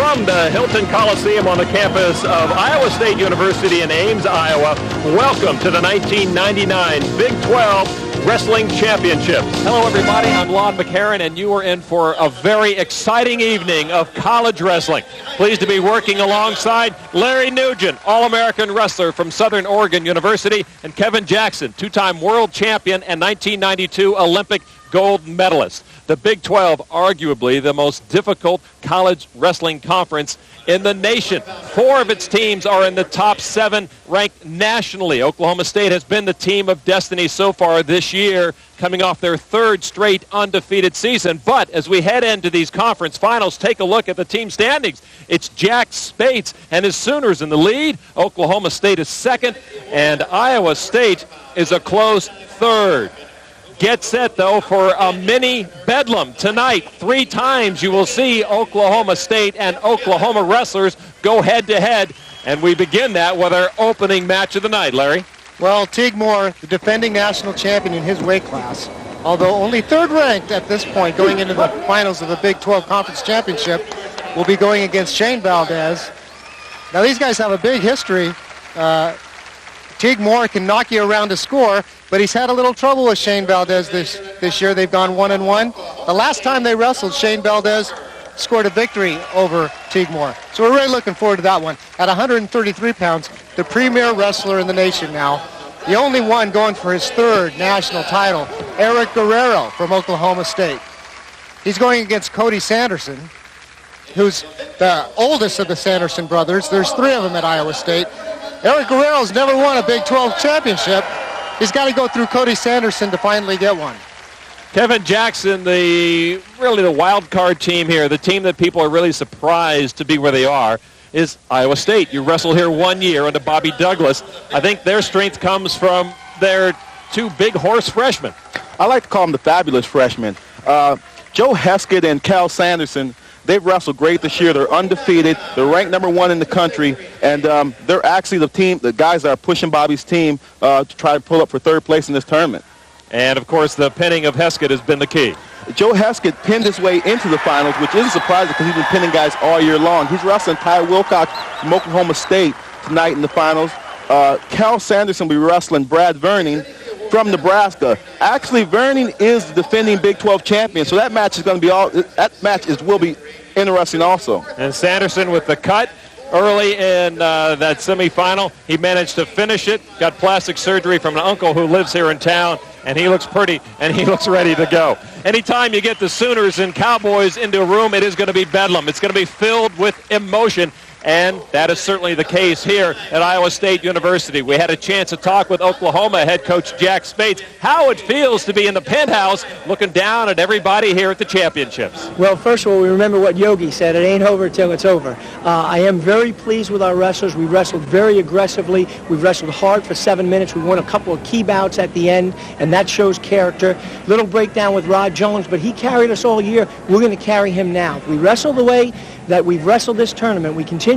from the Hilton Coliseum on the campus of Iowa State University in Ames, Iowa. Welcome to the 1999 Big 12 Wrestling Championships. Hello, everybody. I'm Lon McCarran, and you are in for a very exciting evening of college wrestling. Pleased to be working alongside Larry Nugent, All-American wrestler from Southern Oregon University, and Kevin Jackson, two-time world champion and 1992 Olympic gold medalist. The Big 12, arguably the most difficult college wrestling conference in the nation. 4 of its teams are in the top 7 ranked nationally. Oklahoma State has been the team of destiny so far this year, coming off their 3rd straight undefeated season. But as we head into these conference finals, take a look at the team standings. It's Jack Spates and his Sooners in the lead. Oklahoma State is 2nd, and Iowa State is a close 3rd. Get set, though, for a mini bedlam tonight. 3 times you will see Oklahoma State and Oklahoma wrestlers go head-to-head, and we begin that with our opening match of the night. Larry? Well, Teague, the defending national champion in his weight class, although only 3rd ranked at this point going into the finals of the Big 12 Conference Championship, will be going against Shane Valdez. Now, these guys have a big history. Teague can knock you around to score, but he's had a little trouble with Shane Valdez this year. They've gone 1-1. The last time they wrestled, Shane Valdez scored a victory over Teague. So we're really looking forward to that one. At 133 pounds, the premier wrestler in the nation now. The only one going for his 3rd national title, Eric Guerrero from Oklahoma State. He's going against Cody Sanderson, who's the oldest of the Sanderson brothers. There's 3 of them at Iowa State. Eric Guerrero's never won a Big 12 championship. He's got to go through Cody Sanderson to finally get one. Kevin Jackson, the wild card team here, the team that people are really surprised to be where they are, is Iowa State. You wrestled here 1 year under Bobby Douglas. I think their strength comes from their 2 big horse freshmen. I like to call them the fabulous freshmen. Joe Heskett and Cael Sanderson, they've wrestled great this year. They're undefeated. They're ranked number 1 in the country, and they're actually the guys that are pushing Bobby's team to try to pull up for 3rd place in this tournament. And, of course, the pinning of Heskett has been the key. Joe Heskett pinned his way into the finals, which isn't surprising because he's been pinning guys all year long. He's wrestling Ty Wilcox from Oklahoma State tonight in the finals. Cael Sanderson will be wrestling Brad Verning from Nebraska. Actually, Verning is the defending Big 12 champion, so that match is going to will be interesting also. And Sanderson with the cut early in that semifinal. He managed to finish it, got plastic surgery from an uncle who lives here in town, and he looks pretty, and he looks ready to go. Anytime you get the Sooners and Cowboys into a room, it is going to be bedlam. It's going to be filled with emotion. And that is certainly the case here at Iowa State University. We had a chance to talk with Oklahoma head coach Jack Spates, how it feels to be in the penthouse looking down at everybody here at the championships. Well, first of all, we remember what Yogi said, it ain't over till it's over. I am very pleased with our wrestlers. We wrestled very aggressively. We've wrestled hard for 7 minutes. We won a couple of key bouts at the end, and that shows character. Little breakdown with Rod Jones, but he carried us all year. We're going to carry him now. If we wrestle the way that we've wrestled this tournament, we continue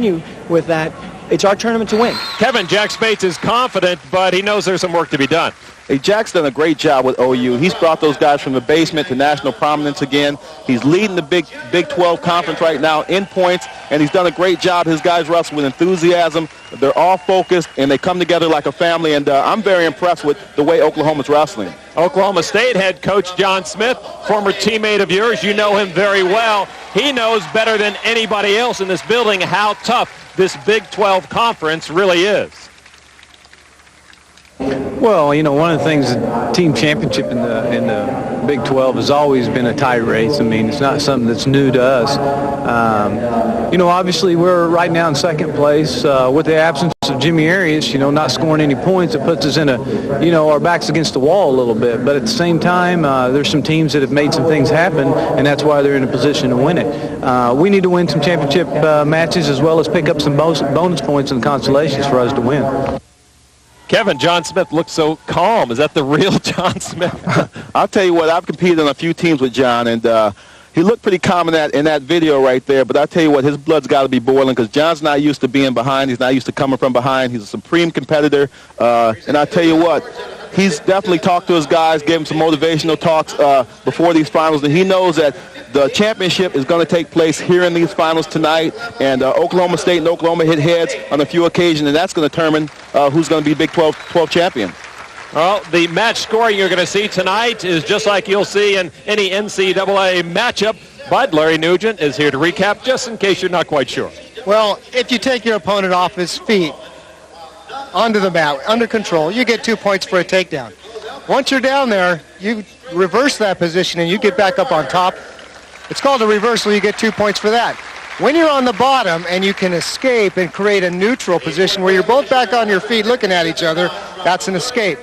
with that. It's our tournament to win. Kevin, Jack Spates is confident, but he knows there's some work to be done. Hey, Jack's done a great job with OU. He's brought those guys from the basement to national prominence again. He's leading the Big 12 conference right now in points, and he's done a great job. His guys wrestle with enthusiasm. They're all focused, and they come together like a family, and I'm very impressed with the way Oklahoma's wrestling. Oklahoma State head coach John Smith, former teammate of yours. You know him very well. He knows better than anybody else in this building how tough this Big 12 conference really is. Well, one of the things, the team championship in the Big 12 has always been a tight race. I mean, it's not something that's new to us. Obviously we're right now in 2nd place with the absence of Jimmy Arias, not scoring any points. It puts us in our backs against the wall a little bit. But at the same time, there's some teams that have made some things happen, and that's why they're in a position to win it. We need to win some championship matches as well as pick up some bonus points and consolations for us to win. Kevin, John Smith looks so calm. Is that the real John Smith? I'll tell you what, I've competed on a few teams with John, and he looked pretty calm in that video right there. But I'll tell you what, his blood's got to be boiling because John's not used to being behind. He's not used to coming from behind. He's a supreme competitor. And I'll tell you what, he's definitely talked to his guys, gave them some motivational talks before these finals, and he knows that The championship is going to take place here in these finals tonight, and Oklahoma State and Oklahoma hit heads on a few occasions, and that's going to determine who's going to be Big 12 champion. Well, the match scoring you're going to see tonight is just like you'll see in any NCAA matchup, but Larry Nugent is here to recap just in case you're not quite sure. Well, if you take your opponent off his feet onto the mat, under control, you get 2 points for a takedown. Once you're down there, you reverse that position and you get back up on top. It's called a reversal. You get 2 points for that. When you're on the bottom and you can escape and create a neutral position where you're both back on your feet looking at each other, that's an escape.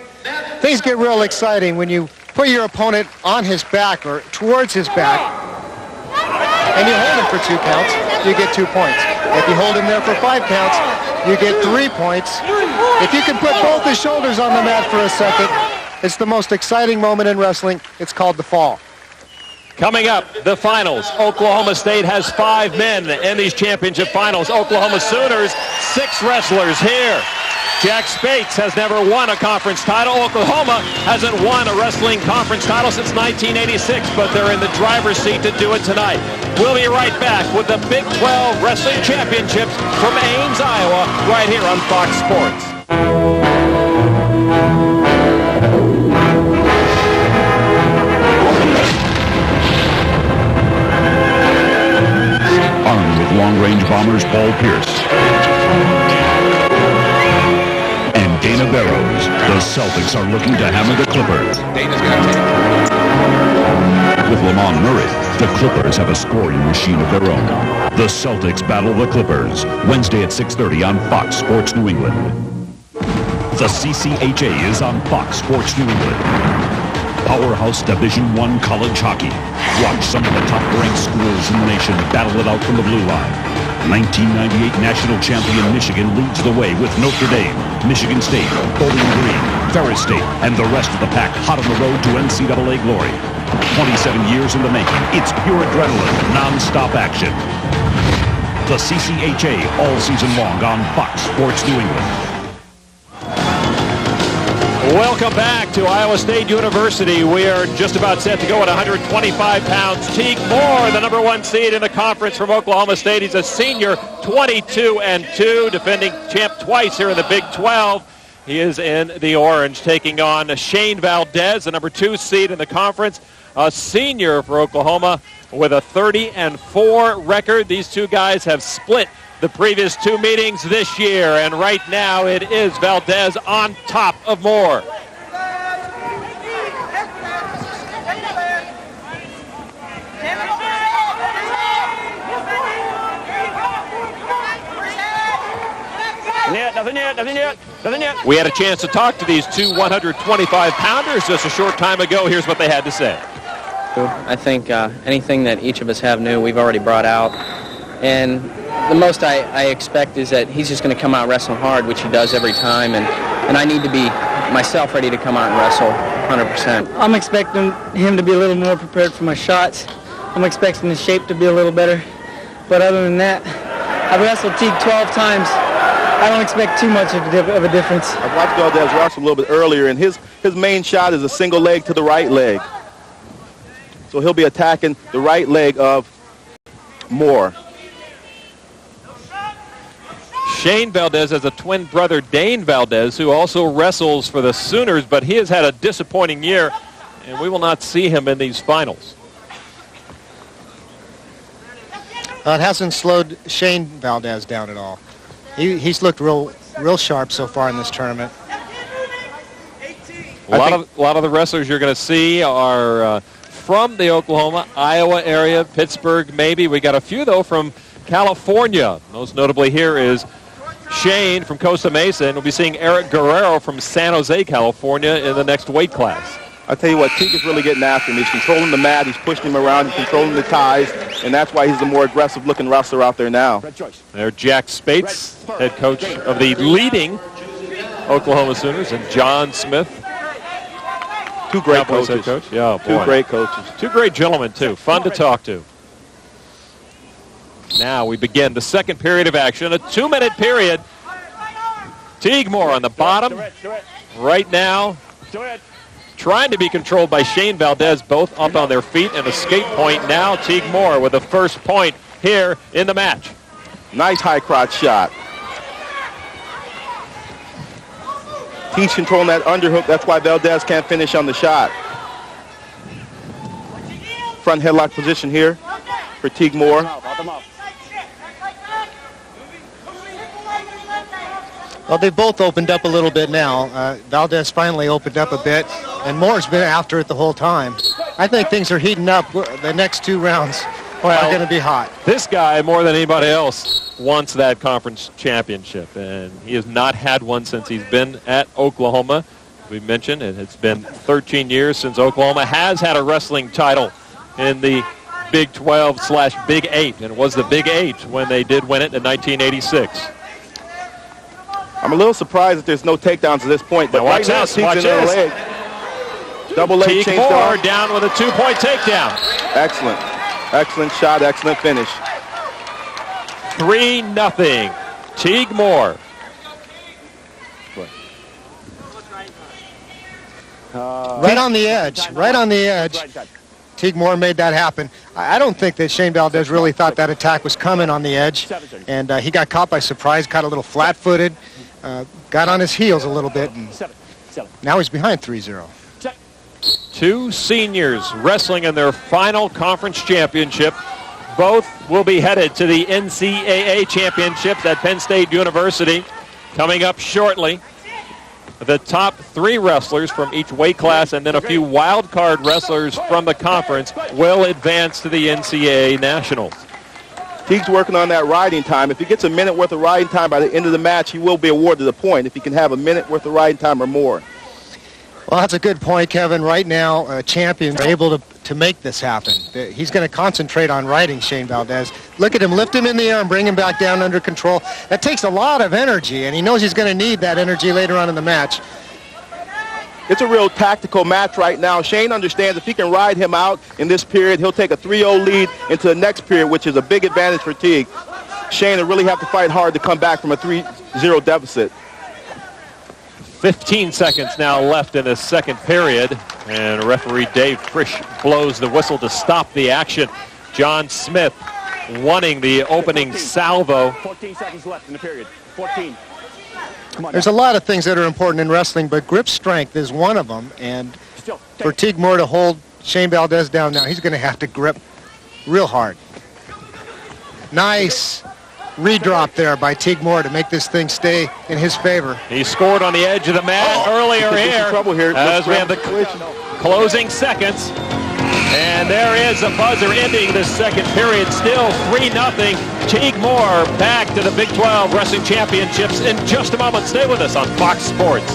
Things get real exciting when you put your opponent on his back or towards his back and you hold him for 2 counts, you get 2 points. If you hold him there for 5 counts, you get 3 points. If you can put both his shoulders on the mat for a second, it's the most exciting moment in wrestling. It's called the fall. Coming up, the finals. Oklahoma State has 5 men in these championship finals. Oklahoma Sooners, 6 wrestlers here. Jack Spates has never won a conference title. Oklahoma hasn't won a wrestling conference title since 1986, but they're in the driver's seat to do it tonight. We'll be right back with the Big 12 Wrestling Championships from Ames, Iowa, right here on Fox Sports. Armed with long-range bombers Paul Pierce and Dana Barrows, the Celtics are looking to hammer the Clippers. With Lamont Murray, the Clippers have a scoring machine of their own. The Celtics battle the Clippers, Wednesday at 6:30 on Fox Sports New England. The CCHA is on Fox Sports New England. Powerhouse Division I college hockey. Watch some of the top-ranked schools in the nation battle it out from the blue line. 1998 national champion Michigan leads the way with Notre Dame, Michigan State, Bowling Green, Ferris State, and the rest of the pack hot on the road to NCAA glory. 27 years in the making. It's pure adrenaline, non-stop action. The CCHA all season long on Fox Sports New England. Welcome back to Iowa State University. We are just about set to go at 125 pounds. Teague Moore, the number 1 seed in the conference from Oklahoma State. He's a senior, 22-2, defending champ twice here in the Big 12. He is in the orange, taking on Shane Valdez, the number 2 seed in the conference, a senior for Oklahoma with a 30-4 record. These two guys have split the previous 2 meetings this year, and right now it is Valdez on top of Moore. Nothing yet. We had a chance to talk to these 2 125-pounders just a short time ago. Here's what they had to say. I think anything that each of us have new, we've already brought out. And the most I expect is that he's just going to come out wrestling hard, which he does every time. And I need to be myself ready to come out and wrestle 100%. I'm expecting him to be a little more prepared for my shots. I'm expecting his shape to be a little better. But other than that, I've wrestled Teague 12 times. I don't expect too much of a difference. I've watched Valdez wrestle a little bit earlier, and his main shot is a single leg to the right leg. So he'll be attacking the right leg of Moore. Shane Valdez has a twin brother, Dane Valdez, who also wrestles for the Sooners, but he has had a disappointing year, and we will not see him in these finals. It hasn't slowed Shane Valdez down at all. He's looked real sharp so far in this tournament. A lot of the wrestlers you're going to see are from the Oklahoma, Iowa area, Pittsburgh maybe. We got a few, though, from California. Most notably here is Shane from Costa Mesa, and we'll be seeing Eric Guerrero from San Jose, California in the next weight class. I tell you what, Teague is really getting after him. He's controlling the mat, he's pushing him around, he's controlling the ties, and that's why he's the more aggressive-looking wrestler out there now. There's Jack Spates, head coach of the leading Oklahoma Sooners, and John Smith, 2 great Cowboys coaches. head coach. Yeah, boy. 2 great coaches. 2 great gentlemen, too. Fun to talk to. Now we begin the second period of action, a 2-minute period. Teague Moore on the bottom right now. trying to be controlled by Shane Valdez, both up on their feet, and escape point now. Teague Moore with the first point here in the match. Nice high crotch shot. Teague's controlling that underhook. That's why Valdez can't finish on the shot. Front headlock position here for Teague Moore. Well, they both opened up a little bit now. Valdez finally opened up a bit, and Moore's been after it the whole time. I think things are heating up. The next 2 rounds are going to be hot. This guy, more than anybody else, wants that conference championship, and he has not had one since he's been at Oklahoma. We mentioned it's been 13 years since Oklahoma has had a wrestling title in the Big 12/Big 8, and it was the Big 8 when they did win it in 1986. I'm a little surprised that there's no takedowns at this point, but right now Teague's in the leg. Double leg Teague Moore down with a 2-point takedown. Excellent. Excellent shot, excellent finish. 3-0. Teague Moore. Right on the edge. Right on the edge. Teague Moore made that happen. I don't think that Shane Valdez really thought that attack was coming on the edge, and he got caught by surprise, got a little flat-footed, got on his heels a little bit, and now he's behind 3-0. 2 seniors wrestling in their final conference championship. Both will be headed to the NCAA championships at Penn State University coming up shortly. The top 3 wrestlers from each weight class and then a few wild card wrestlers from the conference will advance to the NCAA Nationals. Teague's working on that riding time. If he gets a minute worth of riding time by the end of the match, he will be awarded a point if he can have a minute worth of riding time or more. Well, that's a good point, Kevin. Right now, champions are able to make this happen. He's going to concentrate on riding Shane Valdez. Look at him, lift him in the air and bring him back down under control. That takes a lot of energy, and he knows he's going to need that energy later on in the match. It's a real tactical match right now. Shane understands if he can ride him out in this period, he'll take a 3-0 lead into the next period, which is a big advantage for Teague. Shane will really have to fight hard to come back from a 3-0 deficit. 15 seconds now left in the second period, and referee Dave Frisch blows the whistle to stop the action. John Smith wanting the opening salvo. 14 seconds left in the period. 14. There's a lot of things that are important in wrestling, but grip strength is one of them, and for Teague Moore to hold Shane Valdez down now, he's going to have to grip real hard. Nice redrop there by Teague Moore to make this thing stay in his favor. He scored on the edge of the mat earlier here as we have the closing seconds. And there is a buzzer ending the second period. Still 3-0. Teague Moore back to the Big 12 Wrestling Championships in just a moment. Stay with us on Fox Sports.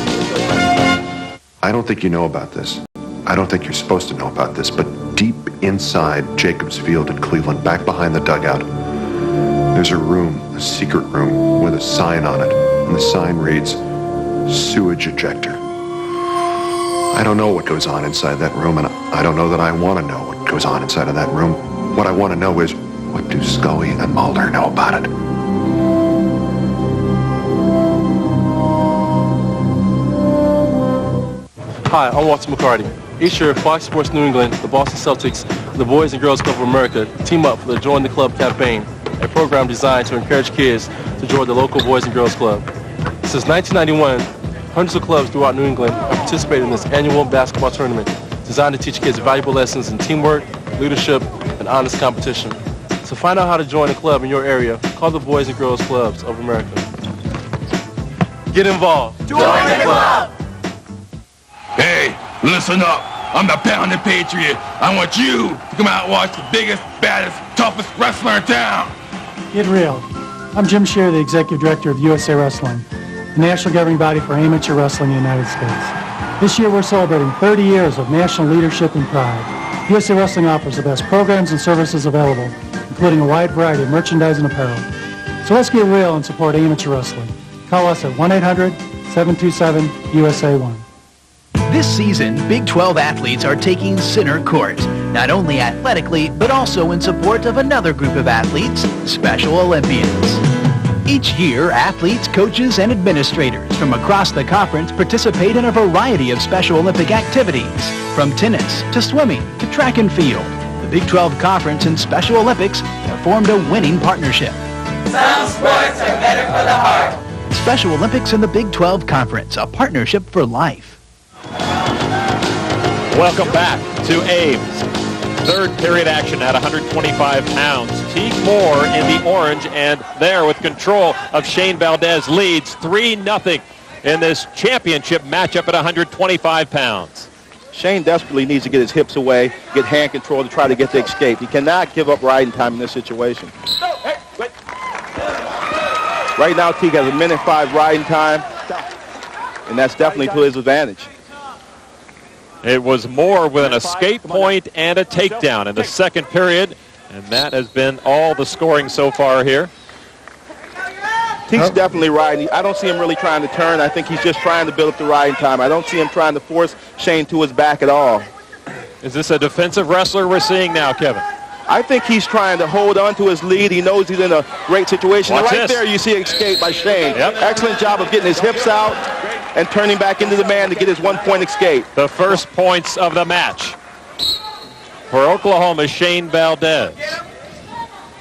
I don't think you know about this. I don't think you're supposed to know about this, but deep inside Jacobs Field in Cleveland, back behind the dugout, there's a room, a secret room, with a sign on it, and the sign reads, sewage ejector. I don't know what goes on inside that room, and I don't know that I want to know what goes on inside of that room. What I want to know is, what do Scully and Mulder know about it? Hi, I'm Walter McCarty. Each year, Fox Sports New England, the Boston Celtics, and the Boys and Girls Club of America team up for the Join the Club campaign, a program designed to encourage kids to join the local Boys and Girls Club. Since 1991, hundreds of clubs throughout New England have participated in this annual basketball tournament designed to teach kids valuable lessons in teamwork, leadership, and honest competition. To find out how to join a club in your area, call the Boys and Girls Clubs of America. Get involved. Join the club! Hey, listen up. I'm the Pounding Patriot. I want you to come out and watch the biggest, baddest, toughest wrestler in town. Get real. I'm Jim Scheer, the Executive Director of USA Wrestling, the national governing body for amateur wrestling in the United States. This year we're celebrating 30 years of national leadership and pride. USA Wrestling offers the best programs and services available, including a wide variety of merchandise and apparel. So let's get real and support amateur wrestling. Call us at 1-800-727-USA1. This season, Big 12 athletes are taking center court, not only athletically, but also in support of another group of athletes, Special Olympians. Each year, athletes, coaches, and administrators from across the conference participate in a variety of Special Olympic activities, from tennis to swimming to track and field. The Big 12 Conference and Special Olympics have formed a winning partnership. Some sports are better for the heart. Special Olympics and the Big 12 Conference, a partnership for life. Welcome back to Ames. Third period action at 125 pounds. Teague Moore in the orange, and there with control of Shane Valdez leads 3-0 in this championship matchup at 125 pounds. Shane desperately needs to get his hips away, get hand control to try to get the escape. He cannot give up riding time in this situation. Right now, Teague has a 1:05 riding time, and that's definitely to his advantage. It was Moore with an escape point and a takedown in the second period, and that has been all the scoring so far here. Teague's definitely riding. I don't see him really trying to turn. I think he's just trying to build up the riding time. I don't see him trying to force Shane to his back at all. Is this a defensive wrestler we're seeing now, Kevin? I think he's trying to hold on to his lead. He knows he's in a great situation. Watch right this. There you see an escape by Shane. Yep. Excellent job of getting his hips out and turning back into the man to get his one-point escape. The first points of the match for Oklahoma, Shane Valdez.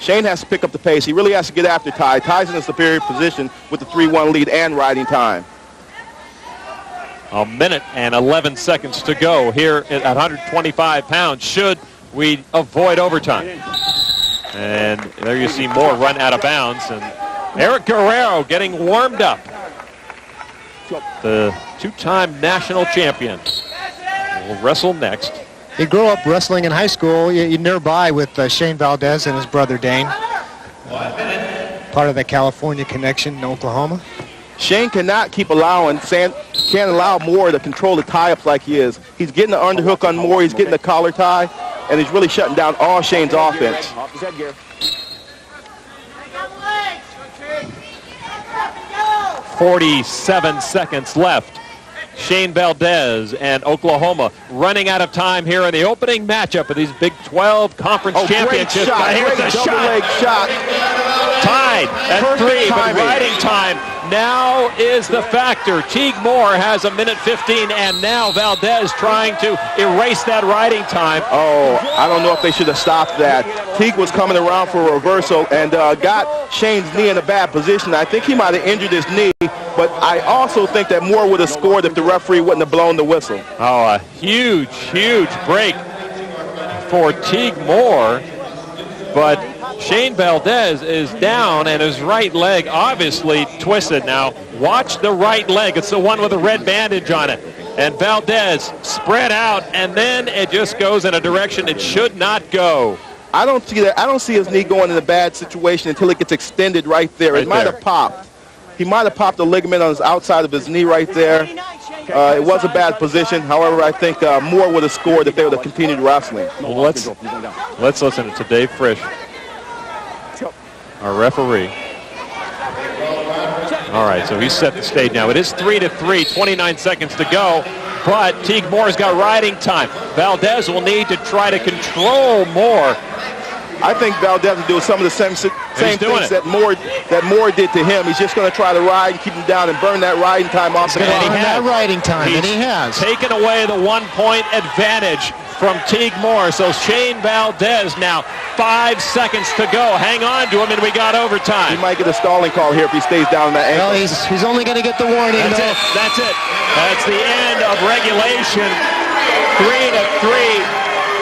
Shane has to pick up the pace. He really has to get after Ty. Ty's in a superior position with the 3-1 lead and riding time. A minute and 11 seconds to go here at 125 pounds should we avoid overtime. And there you see Moore run out of bounds, and Eric Guerrero getting warmed up. The two-time national champion will wrestle next. He grew up wrestling in high school nearby with Shane Valdez and his brother Dane. Part of the California connection in Oklahoma. Shane cannot keep can't allow Moore to control the tie-ups like he is. He's getting the underhook on Moore, he's getting the collar tie, and he's really shutting down all Shane's offense. 47 seconds left. Shane Valdez and Oklahoma running out of time here in the opening matchup of these Big 12 Conference Championships. Great shot. Here's Great the double leg shot. Tied at Perfect 3, but timing. riding time now is the factor. Teague Moore has a 1:15, and now Valdez trying to erase that riding time. Oh, I don't know if they should have stopped that. Teague was coming around for a reversal and got Shane's knee in a bad position. I think he might have injured his knee, but I also think that Moore would have scored if the referee wouldn't have blown the whistle. Oh, a huge, huge break for Teague Moore, but Shane Valdez is down, and his right leg obviously twisted. Now, watch the right leg. It's the one with the red bandage on it. And Valdez spread out, and then it just goes in a direction it should not go. I don't see that. I don't see his knee going in a bad situation until it gets extended right there. It might have popped. He might have popped a ligament on his outside of his knee right there. It was a bad position. However, I think Moore would have scored if they would have continued wrestling. Well, let's listen to Dave Frisch, our referee. All right, so he's set the stage now. It is 3-3, 29 seconds to go, but Teague Moore's got riding time. Valdez will need to try to control Moore. I think Valdez is doing some of the same things that Moore did to him. He's just going to try to ride and keep him down and burn that riding time off. He's going to burn that riding time, and he has. Taken away the 1-point advantage from Teague Moore. So Shane Valdez now 5 seconds to go. Hang on to him, and we got overtime. He might get a stalling call here if he stays down in that ankle. Well, he's only going to get the warning. That's it. That's it. That's the end of regulation. 3-3.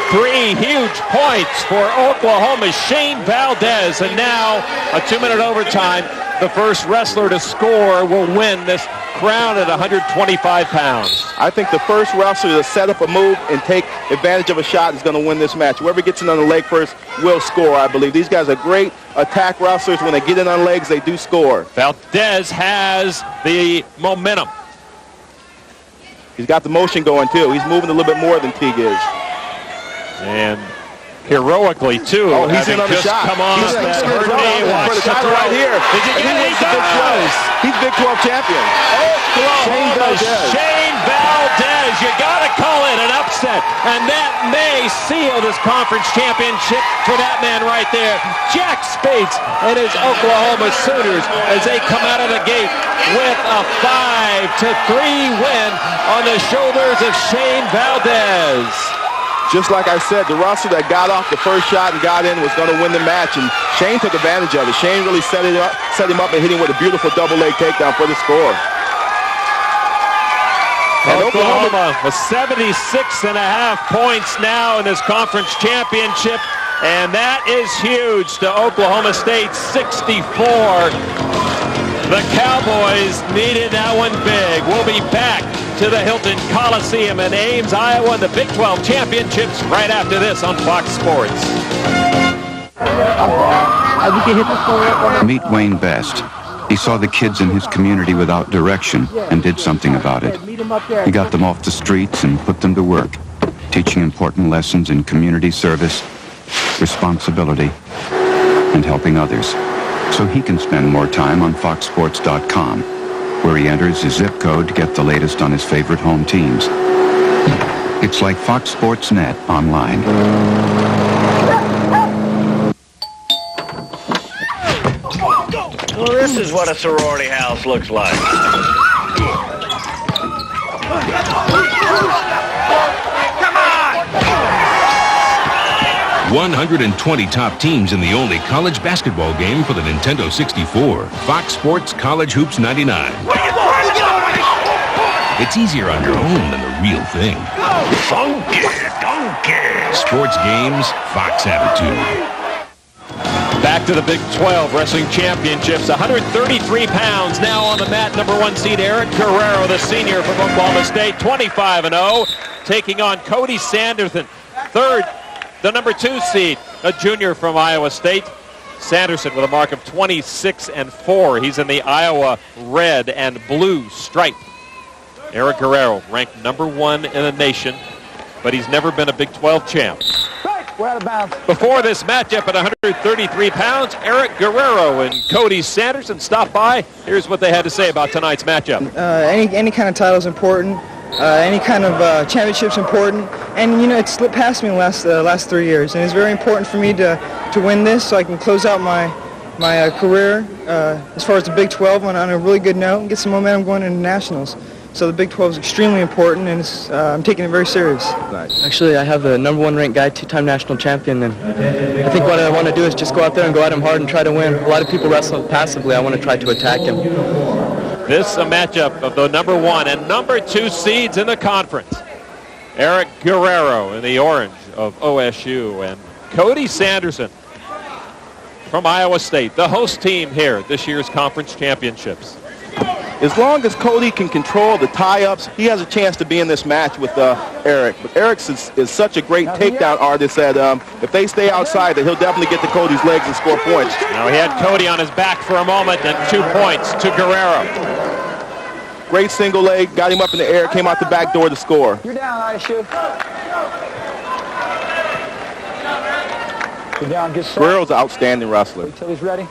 3 huge points for Oklahoma, Shane Valdez, and now a 2-minute overtime. The first wrestler to score will win this crown at 125 pounds. I think the first wrestler to set up a move and take advantage of a shot is going to win this match. Whoever gets in on the leg first will score, I believe. These guys are great attack wrestlers. When they get in on legs, they do score. Valdez has the momentum. He's got the motion going, too. He's moving a little bit more than Teague is. And heroically, too. Oh, he's in on the just shot. come off that hurt knee. Watch the title right here. Did you get it? He does! He's Big 12 champion. Shane Valdez. You got to call it an upset, and that may seal this conference championship for that man right there. Jack Spates and his Oklahoma Sooners as they come out of the gate with a 5-3 win on the shoulders of Shane Valdez. Just like I said, the wrestler that got off the first shot and got in was going to win the match, and Shane took advantage of it. Shane really set him up and hit him with a beautiful double leg takedown for the score. And Oklahoma with 76.5 points now in this conference championship, and that is huge to Oklahoma State 64. The Cowboys needed that one big. We'll be back to the Hilton Coliseum in Ames, Iowa, and the Big 12 championships right after this on Fox Sports. Meet Wayne Best. He saw the kids in his community without direction and did something about it. He got them off the streets and put them to work, teaching important lessons in community service, responsibility, and helping others. So he can spend more time on foxsports.com, where he enters his zip code to get the latest on his favorite home teams. It's like Fox Sports Net online. Well, this is what a sorority house looks like. 120 top teams in the only college basketball game for the Nintendo 64. Fox Sports College Hoops 99. It's easier on your own than the real thing. Funky, donkey. Sports games, Fox attitude. Back to the Big 12 Wrestling Championships. 133 pounds now on the mat. Number 1 seed Eric Guerrero, the senior from Oklahoma State, 25-0, taking on Cody Sanderson. Third, the number 2 seed, a junior from Iowa State, Sanderson, with a mark of 26-4. He's in the Iowa red and blue stripe. Eric Guerrero, ranked number 1 in the nation, but he's never been a Big 12 champ. Before this matchup at 133 pounds, Eric Guerrero and Cody Sanderson stopped by. Here's what they had to say about tonight's matchup. Any kind of title is important. Any kind of championship's important. And, you know, it slipped past me in the last 3 years. And it's very important for me to win this so I can close out my career as far as the Big 12 on a really good note and get some momentum going into nationals. So the Big 12 is extremely important, and I'm taking it very serious. Actually, I have the number 1 ranked guy, 2-time national champion, and I think what I want to do is just go out there and go at him hard and try to win. A lot of people wrestle passively. I want to try to attack him. This is a matchup of the number 1 and number 2 seeds in the conference. Eric Guerrero in the orange of OSU and Cody Sanderson from Iowa State, the host team here at this year's conference championships. As long as Cody can control the tie-ups, he has a chance to be in this match with Eric. But Eric is such a great takedown artist that if they stay outside, that he'll definitely get to Cody's legs and score points. Now he had Cody on his back for a moment, and 2 points to Guerrero. Great single leg, got him up in the air, came out the back door to score. You're down, Aisha. You're down, get set. Guerrero's an outstanding wrestler. Wait till he's ready.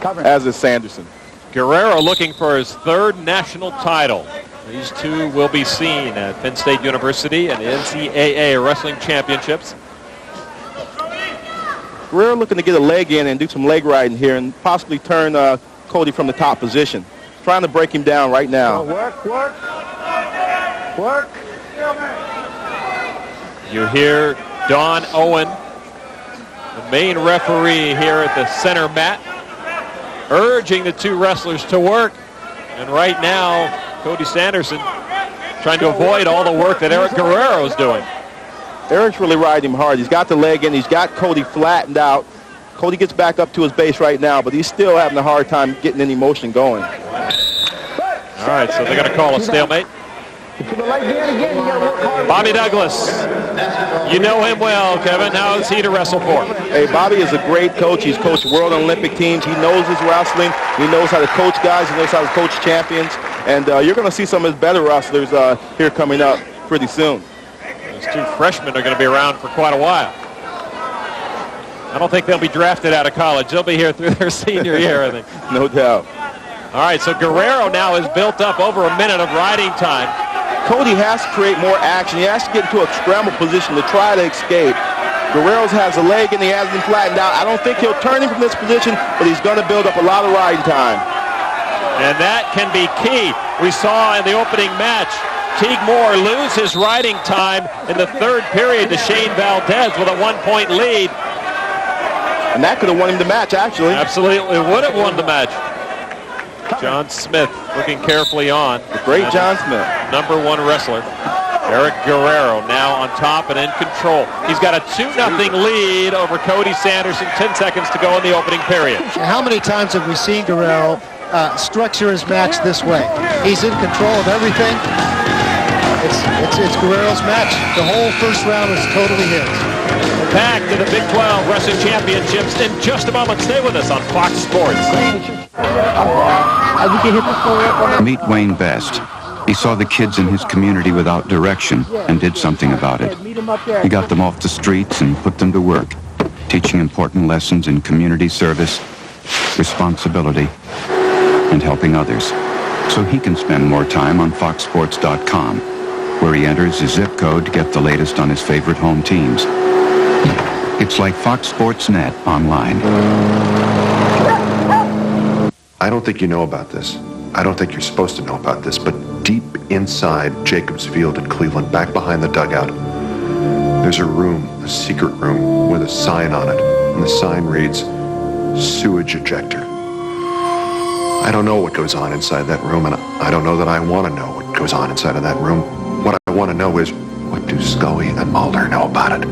Cover. As is Sanderson. Guerrero looking for his 3rd national title. These two will be seen at Penn State University and the NCAA Wrestling Championships. Guerrero looking to get a leg in and do some leg riding here and possibly turn Cody from the top position. Trying to break him down right now. Work. You hear Don Owen, the main referee here at the center mat, urging the 2 wrestlers to work. And right now, Cody Sanderson trying to avoid all the work that Eric Guerrero is doing. Eric's really riding him hard. He's got the leg in. He's got Cody flattened out. Cody gets back up to his base right now, but he's still having a hard time getting any motion going. All right, so they're going to call a stalemate. Bobby Douglas, you know him well, Kevin. How is he to wrestle for? Hey, Bobby is a great coach. He's coached World Olympic teams. He knows his wrestling. He knows how to coach guys. He knows how to coach champions. And you're going to see some of his better wrestlers here coming up pretty soon. Those two freshmen are going to be around for quite a while. I don't think they'll be drafted out of college. They'll be here through their senior year, I think. No doubt. All right, so Guerrero now has built up over a minute of riding time. Cody has to create more action. He has to get into a scramble position to try to escape. Guerrero has a leg and he has been flattened out. I don't think he'll turn him from this position, but he's going to build up a lot of riding time. And that can be key. We saw in the opening match, Teague Moore lose his riding time in the third period to Shane Valdez with a 1-point lead. And that could have won him the match, actually. Absolutely would have won the match. John Smith looking carefully on. The great John Smith. #1 wrestler. Eric Guerrero now on top and in control. He's got a 2-0 lead over Cody Sanderson. 10 seconds to go in the opening period. How many times have we seen Guerrero structure his match this way? He's in control of everything. It's Guerrero's match. The whole first round is totally his. Back to the Big 12 Wrestling Championships in just a moment. Stay with us on Fox Sports. Meet Wayne Best. He saw the kids in his community without direction and did something about it. He got them off the streets and put them to work, teaching important lessons in community service, responsibility, and helping others. So he can spend more time on foxsports.com, where he enters his zip code to get the latest on his favorite home teams. It's like Fox Sports Net online. I don't think you know about this. I don't think you're supposed to know about this, but deep inside Jacobs Field in Cleveland, back behind the dugout, there's a room, a secret room, with a sign on it. And the sign reads, sewage ejector. I don't know what goes on inside that room, and I don't know that I want to know what goes on inside of that room. What I want to know is, what do Scully and Mulder know about it?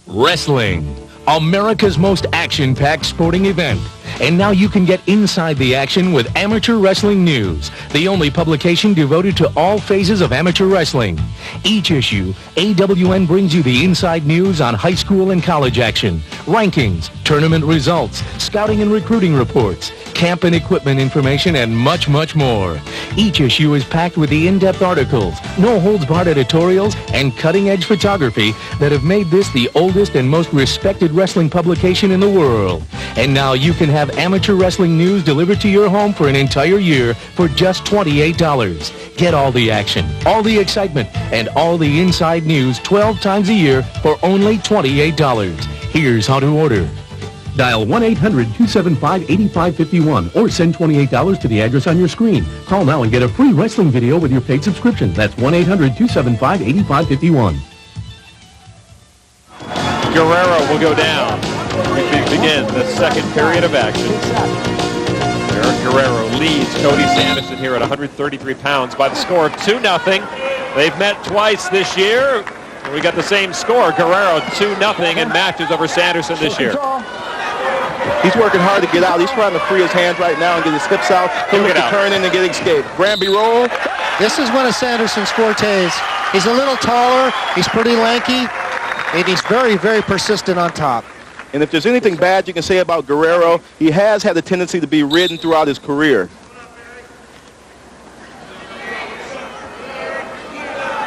Wrestling, America's most action-packed sporting event. And now you can get inside the action with Amateur Wrestling News, the only publication devoted to all phases of amateur wrestling. Each issue, AWN brings you the inside news on high school and college action, rankings, tournament results, scouting and recruiting reports, camp and equipment information, and much, much more. Each issue is packed with the in-depth articles, no-holds-barred editorials, and cutting-edge photography that have made this the oldest and most respected wrestling publication in the world. And now you can have Amateur Wrestling News delivered to your home for an entire year for just $28. Get all the action, all the excitement, and all the inside news 12 times a year for only $28. Here's how to order. Dial 1-800-275-8551 or send $28 to the address on your screen. Call now and get a free wrestling video with your paid subscription. That's 1-800-275-8551. Guerrero will go down. We begin the second period of action. Eric Guerrero leads Cody Sanderson here at 133 pounds by the score of 2-0. They've met twice this year. We got the same score. Guerrero 2-0 in matches over Sanderson this year. He's working hard to get out. He's trying to free his hands right now and get his hips out. He'll look to turn in and get escape. Granby roll. This is one of Sanderson's fortes. He's a little taller. He's pretty lanky. And he's very, very persistent on top. And if there's anything bad you can say about Guerrero, he has had a tendency to be ridden throughout his career.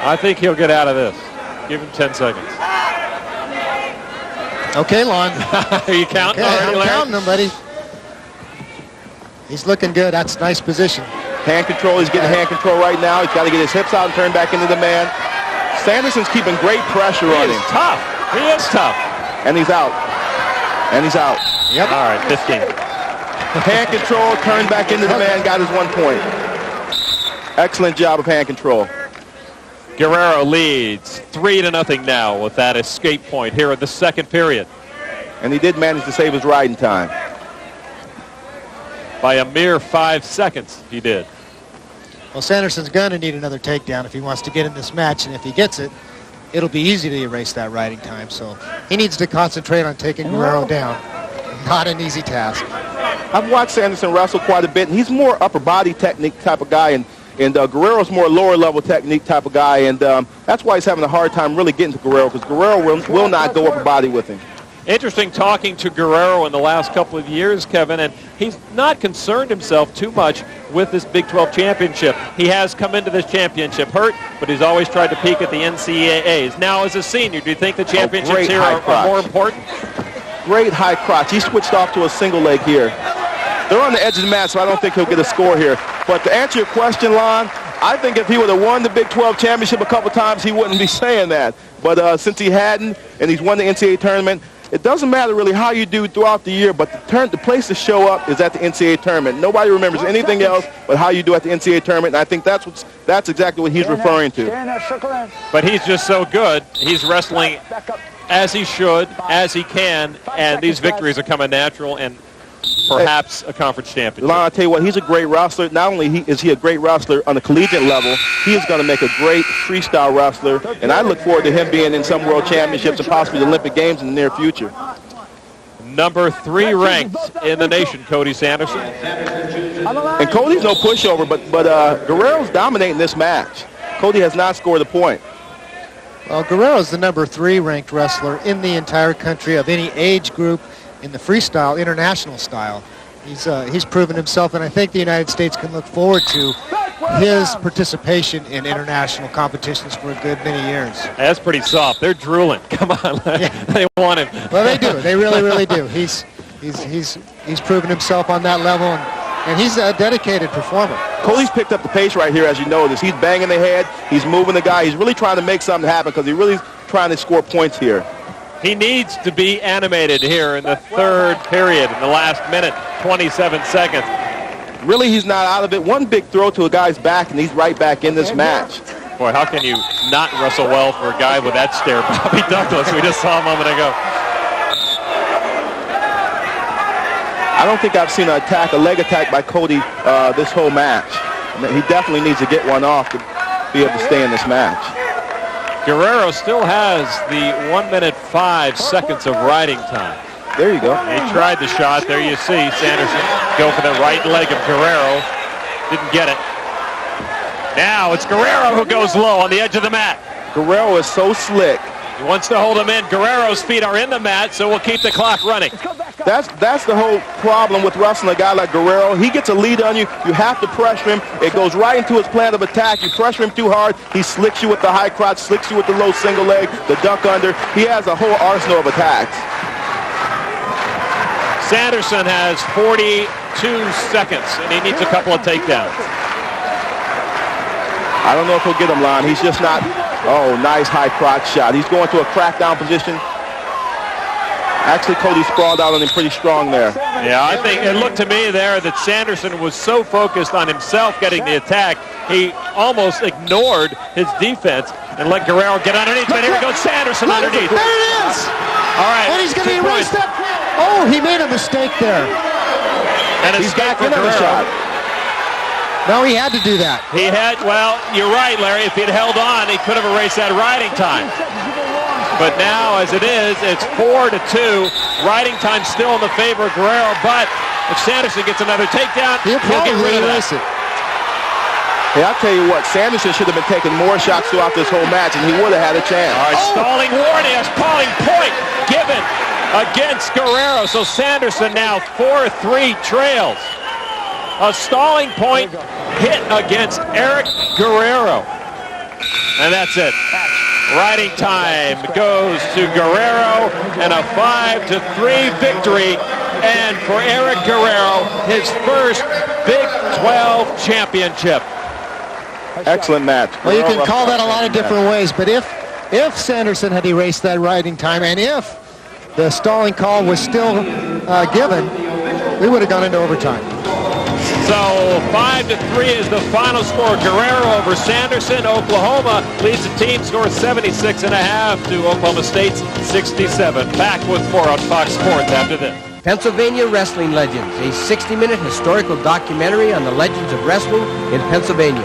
I think he'll get out of this. Give him 10 seconds. Okay, Lon. Are you counting okay, already, I'm Larry? counting him, buddy. He's looking good. That's a nice position. Hand control. He's getting hand control right now. He's got to get his hips out and turn back into the man. Sanderson's keeping great pressure on him. He is tough. He is tough. And he's out. And he's out. Yep. All right, 15. Hand control, turned back into the man, got his 1 point. Excellent job of hand control. Guerrero leads 3-0 now with that escape point here in the second period. And he did manage to save his riding time. By a mere 5 seconds, he did. Well, Sanderson's going to need another takedown if he wants to get in this match, and if he gets it, it'll be easy to erase that riding time. So he needs to concentrate on taking Guerrero down. Not an easy task. I've watched Sanderson wrestle quite a bit, and he's more upper body technique type of guy, and Guerrero's more lower level technique type of guy, and that's why he's having a hard time really getting to Guerrero, because Guerrero will not go upper body with him. Interesting talking to Guerrero in the last couple of years, Kevin, and he's not concerned himself too much with this Big 12 championship. He has come into this championship hurt, but he's always tried to peak at the NCAAs. Now, as a senior, do you think the championships here are more important? Great high crotch. He switched off to a single leg here. They're on the edge of the mat, so I don't think he'll get a score here. But to answer your question, Lon, I think if he would have won the Big 12 championship a couple times, he wouldn't be saying that. But since he hadn't, and he's won the NCAA tournament, it doesn't matter really how you do throughout the year, but the place to show up is at the NCAA tournament. Nobody remembers anything else but how you do at the NCAA tournament, and I think that's exactly what he's referring to. But he's just so good. He's wrestling as he should, as he can, and these victories are coming natural, and perhaps a conference championship. Lon, I'll tell you what, he's a great wrestler. Not only is he a great wrestler on the collegiate level, he is going to make a great freestyle wrestler, and I look forward to him being in some world championships and possibly the Olympic Games in the near future. Number 3 ranked in the nation, Cody Sanderson. And Cody's no pushover, but Guerrero's dominating this match. Cody has not scored a point. Well, Guerrero's the number 3 ranked wrestler in the entire country of any age group in the freestyle international style. He's proven himself, and I think the United States can look forward to his participation in international competitions for a good many years. That's pretty soft. They're drooling. Come on, they want him. Well, they do. They really, really do. He's proven himself on that level, and he's a dedicated performer. Cody's picked up the pace right here, as you notice. He's banging the head. He's moving the guy. He's really trying to make something happen because he's really trying to score points here. He needs to be animated here in the third period, in the last minute, 27 seconds. Really, he's not out of it. One big throw to a guy's back, and he's right back in this match. Boy, how can you not wrestle well for a guy with that stare? Bobby Douglas, we just saw a moment ago. I don't think I've seen a leg attack by Cody this whole match. He definitely needs to get one off to be able to stay in this match. Guerrero still has the 1 minute 5 seconds of riding time. There you go. He tried the shot. There you see Sanderson go for the right leg of Guerrero. Didn't get it. Now it's Guerrero who goes low on the edge of the mat. Guerrero is so slick. He wants to hold him in. Guerrero's feet are in the mat, so we'll keep the clock running. That's the whole problem with wrestling a guy like Guerrero. He gets a lead on you. You have to pressure him. It goes right into his plan of attack. You pressure him too hard. He slicks you with the high crotch, slicks you with the low single leg, the duck under. He has a whole arsenal of attacks. Sanderson has 42 seconds, and he needs a couple of takedowns. I don't know if he'll get him, Lon. He's just not... Oh, nice high crotch shot. He's going to a crackdown position. Actually, Cody sprawled out on him pretty strong there. Yeah, I think it looked to me there that Sanderson was so focused on himself getting the attack, he almost ignored his defense and let Guerrero get underneath. But here goes Sanderson underneath. There it is! All right. And he's going to be erased up. Oh, he made a mistake there. And he's back into the shot. No, he had to do that. He had, well, you're right, Larry. If he'd held on, he could have erased that riding time. But now, as it is, it's 4-2. Riding time still in the favor of Guerrero, but if Sanderson gets another takedown, he'll get rid of that. Hey, I'll tell you what, Sanderson should have been taking more shots throughout this whole match, and he would have had a chance. All right, stalling warning, a stalling point given against Guerrero. So Sanderson now 4-3 trails. A stalling point hit against Eric Guerrero. And that's it. Riding time goes to Guerrero and a 5-3 victory. And for Eric Guerrero, his first Big 12 championship. Excellent match. Well, you can call that a lot of different ways, but if Sanderson had erased that riding time and if the stalling call was still given, we would have gone into overtime. So 5-3 is the final score. Guerrero over Sanderson. Oklahoma leads the team, scores 76.5 to Oklahoma State's 67. Back with more on Fox Sports after this. Pennsylvania Wrestling Legends, a 60-minute historical documentary on the legends of wrestling in Pennsylvania.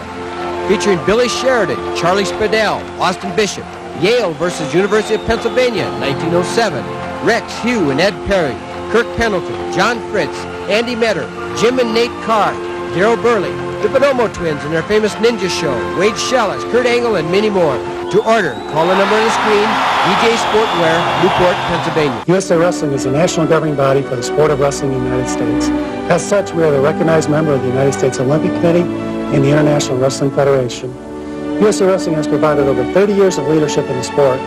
Featuring Billy Sheridan, Charlie Spadell, Austin Bishop, Yale versus University of Pennsylvania, 1907, Rex Hugh and Ed Perry, Kirk Pendleton, John Fritz, Andy Metter, Jim and Nate Carr, Darrell Burley, the Bonomo Twins in their famous Ninja Show, Wade Schellis, Kurt Angle, and many more. To order, call the number on the screen, DJ Sportwear, Newport, Pennsylvania. USA Wrestling is the national governing body for the sport of wrestling in the United States. As such, we are the recognized member of the United States Olympic Committee and the International Wrestling Federation. USA Wrestling has provided over 30 years of leadership in the sport,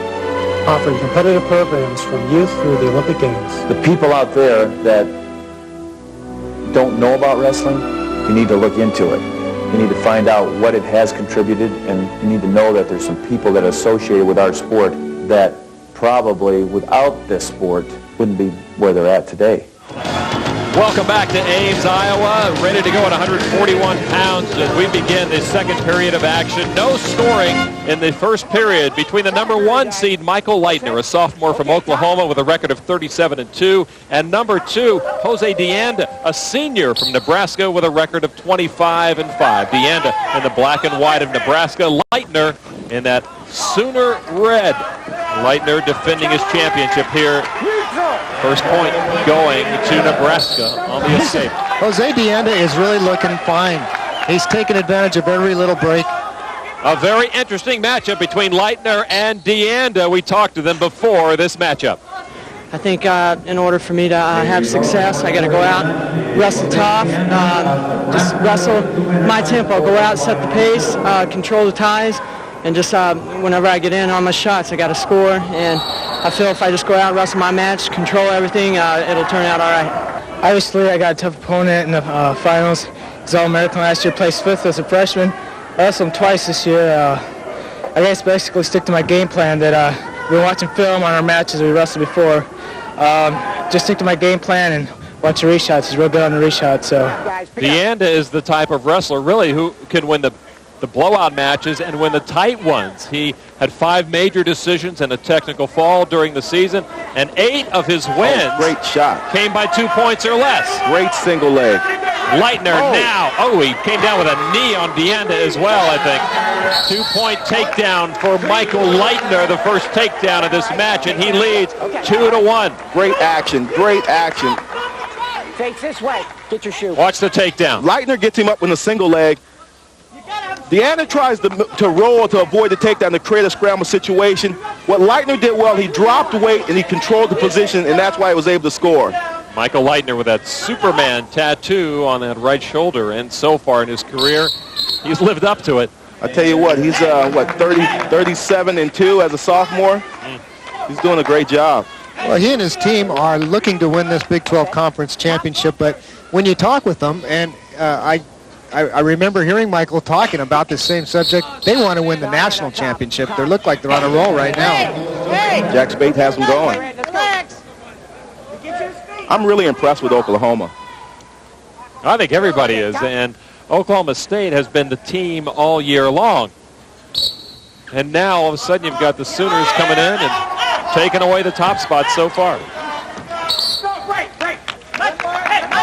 offering competitive programs from youth through the Olympic Games. The people out there that don't know about wrestling, you need to look into it. You need to find out what it has contributed, and you need to know that there's some people that are associated with our sport that probably without this sport wouldn't be where they're at today. Welcome back to Ames, Iowa. Ready to go at 141 pounds as we begin the second period of action. No scoring in the first period between the number 1 seed, Michael Leitner, a sophomore from Oklahoma with a record of 37-2, and number 2, Jose DeAnda, a senior from Nebraska with a record of 25-5. DeAnda in the black and white of Nebraska. Leitner in that Sooner red. Leitner defending his championship here. First point going to Nebraska on the escape. Jose DeAnda is really looking fine. He's taken advantage of every little break. A very interesting matchup between Leitner and DeAnda. We talked to them before this matchup. I think in order for me to have success, I got to go out, wrestle tough, just wrestle my tempo, go out, set the pace, control the ties, and just whenever I get in on my shots, I got to score. And I feel if I just go out, wrestle my match, control everything, it'll turn out all right. Obviously, I got a tough opponent in the finals. He's All-American last year, placed 5th as a freshman. I wrestled him twice this year. I guess basically stick to my game plan that we've been watching film on our matches we wrestled before. Just stick to my game plan and watch the reshots. He's real good on the reshots. So. DeAnda is the type of wrestler, really, who can win the blowout matches and win the tight ones. He had 5 major decisions and a technical fall during the season, and 8 of his wins great shot. Came by 2 points or less. Great single leg. Leitner now. Oh, he came down with a knee on DeAnda as well, I think. 2-point takedown for Michael Leitner, the first takedown of this match, and he leads 2-1. Great action, great action. Face this way. Get your shoe. Watch the takedown. Leitner gets him up with a single leg. DeAnda tries to roll to avoid the takedown to create a scramble situation. What Leitner did well, he dropped weight and he controlled the position, and that's why he was able to score. Michael Leitner with that Superman tattoo on that right shoulder, and so far in his career, he's lived up to it. I tell you what, he's 37-2 as a sophomore. He's doing a great job. Well, he and his team are looking to win this Big 12 Conference Championship, but when you talk with them, and I remember hearing Michael talking about this same subject, they want to win the national championship. They look like they're on a roll right now. Jack Spade has them going. I'm really impressed with Oklahoma. I think everybody is, and Oklahoma State has been the team all year long. And now, all of a sudden, you've got the Sooners coming in and taking away the top spot so far.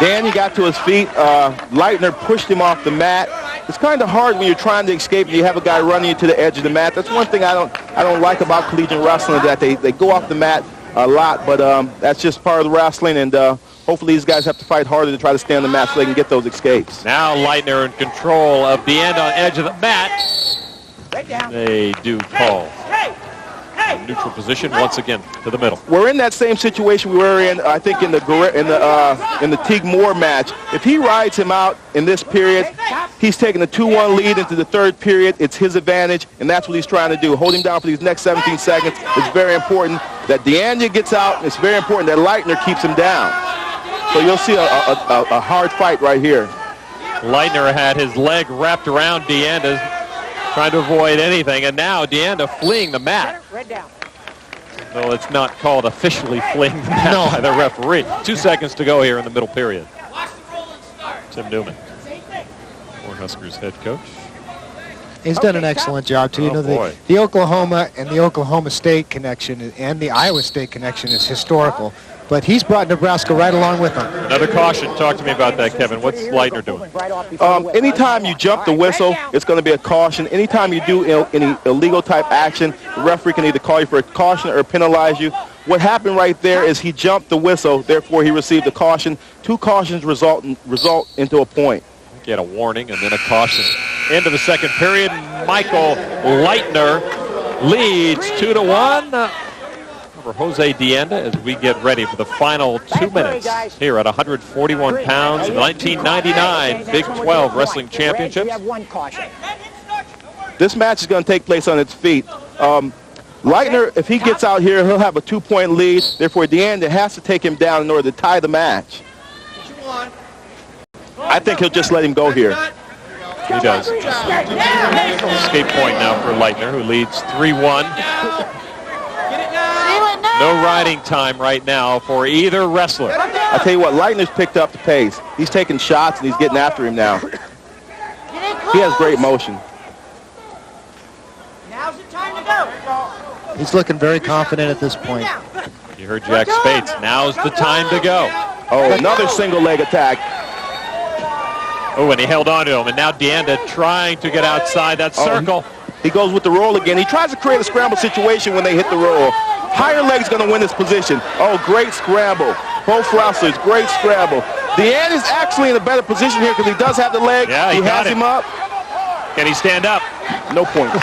Danny got to his feet. Leitner pushed him off the mat. It's kind of hard when you're trying to escape and you have a guy running you to the edge of the mat. That's one thing I don't like about collegiate wrestling, that they go off the mat a lot, but that's just part of the wrestling, and hopefully these guys have to fight harder to try to stay on the mat so they can get those escapes. Now Leitner in control of DeAnda on edge of the mat. They do call neutral position once again to the middle. We're in that same situation we were in, I think, in the Teague Moore match. If he rides him out in this period, he's taking a 2-1 lead into the third period. It's his advantage, and that's what he's trying to do. Hold him down for these next 17 seconds. It's very important that DeAnda gets out, and it's very important that Leitner keeps him down. So you'll see a hard fight right here. Leitner had his leg wrapped around DeAnda's, trying to avoid anything, and now DeAnda fleeing the mat. Well, it's not called officially fleeing the mat by the referee. 2 seconds to go here in the middle period. Tim Newman, Cornhuskers head coach. He's done an excellent job, too. The Oklahoma and the Oklahoma State connection and the Iowa State connection is historical. But he's brought Nebraska right along with him. Another caution. Talk to me about that, Kevin. What's Leitner doing? Anytime you jump the whistle, it's going to be a caution. Anytime you do any illegal type action, the referee can either call you for a caution or penalize you. What happened right there is he jumped the whistle, therefore he received a caution. 2 cautions result into a point. get a warning and then a caution. Into the second period, Michael Leitner leads 2-1 over Jose Dienda as we get ready for the final 2 minutes here at 141 pounds in the 1999 Big 12 Wrestling Championships. This match is going to take place on its feet. Leitner, if he gets out here, he'll have a 2-point lead. Therefore, Dienda has to take him down in order to tie the match. I think he'll just let him go here. He does. Escape point now for Leitner, who leads 3-1. No riding time right now for either wrestler. I tell you what, Leitner's picked up the pace. He's taking shots and he's getting after him now. He has great motion. Now's the time to go. He's looking very confident at this point. You heard Jack Spates. Now's the time to go. Oh, another single leg attack. Oh, and he held on to him. And now Dienda trying to get outside that circle. He goes with the roll again. He tries to create a scramble situation when they hit the roll. Higher leg's going to win this position. Oh, great scramble. Both wrestlers, great scramble. Dienda's actually in a better position here because he does have the leg. Yeah, he has him up. Can he stand up? No points.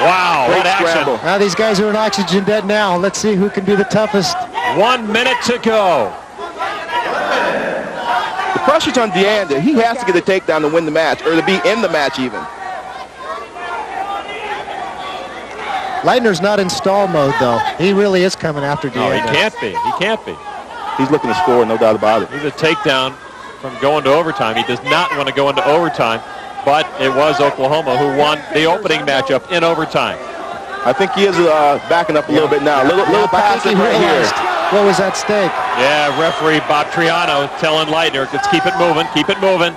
Wow, great what action. scramble. Now these guys are in oxygen dead now. Let's see who can be the toughest. 1 minute to go. The pressure's on Dienda. He has to get a takedown to win the match, or to be in the match even. Leitner's not in stall mode, though. He really is coming after Dienda. No, he can't be. He can't be. He's looking to score, no doubt about it. He's a takedown from going to overtime. He does not want to go into overtime, but it was Oklahoma who won the opening matchup in overtime. I think he is backing up a little bit now. Little passing right here. What was at stake? Yeah, referee Bob Triano telling Leitner, let's keep it moving, keep it moving.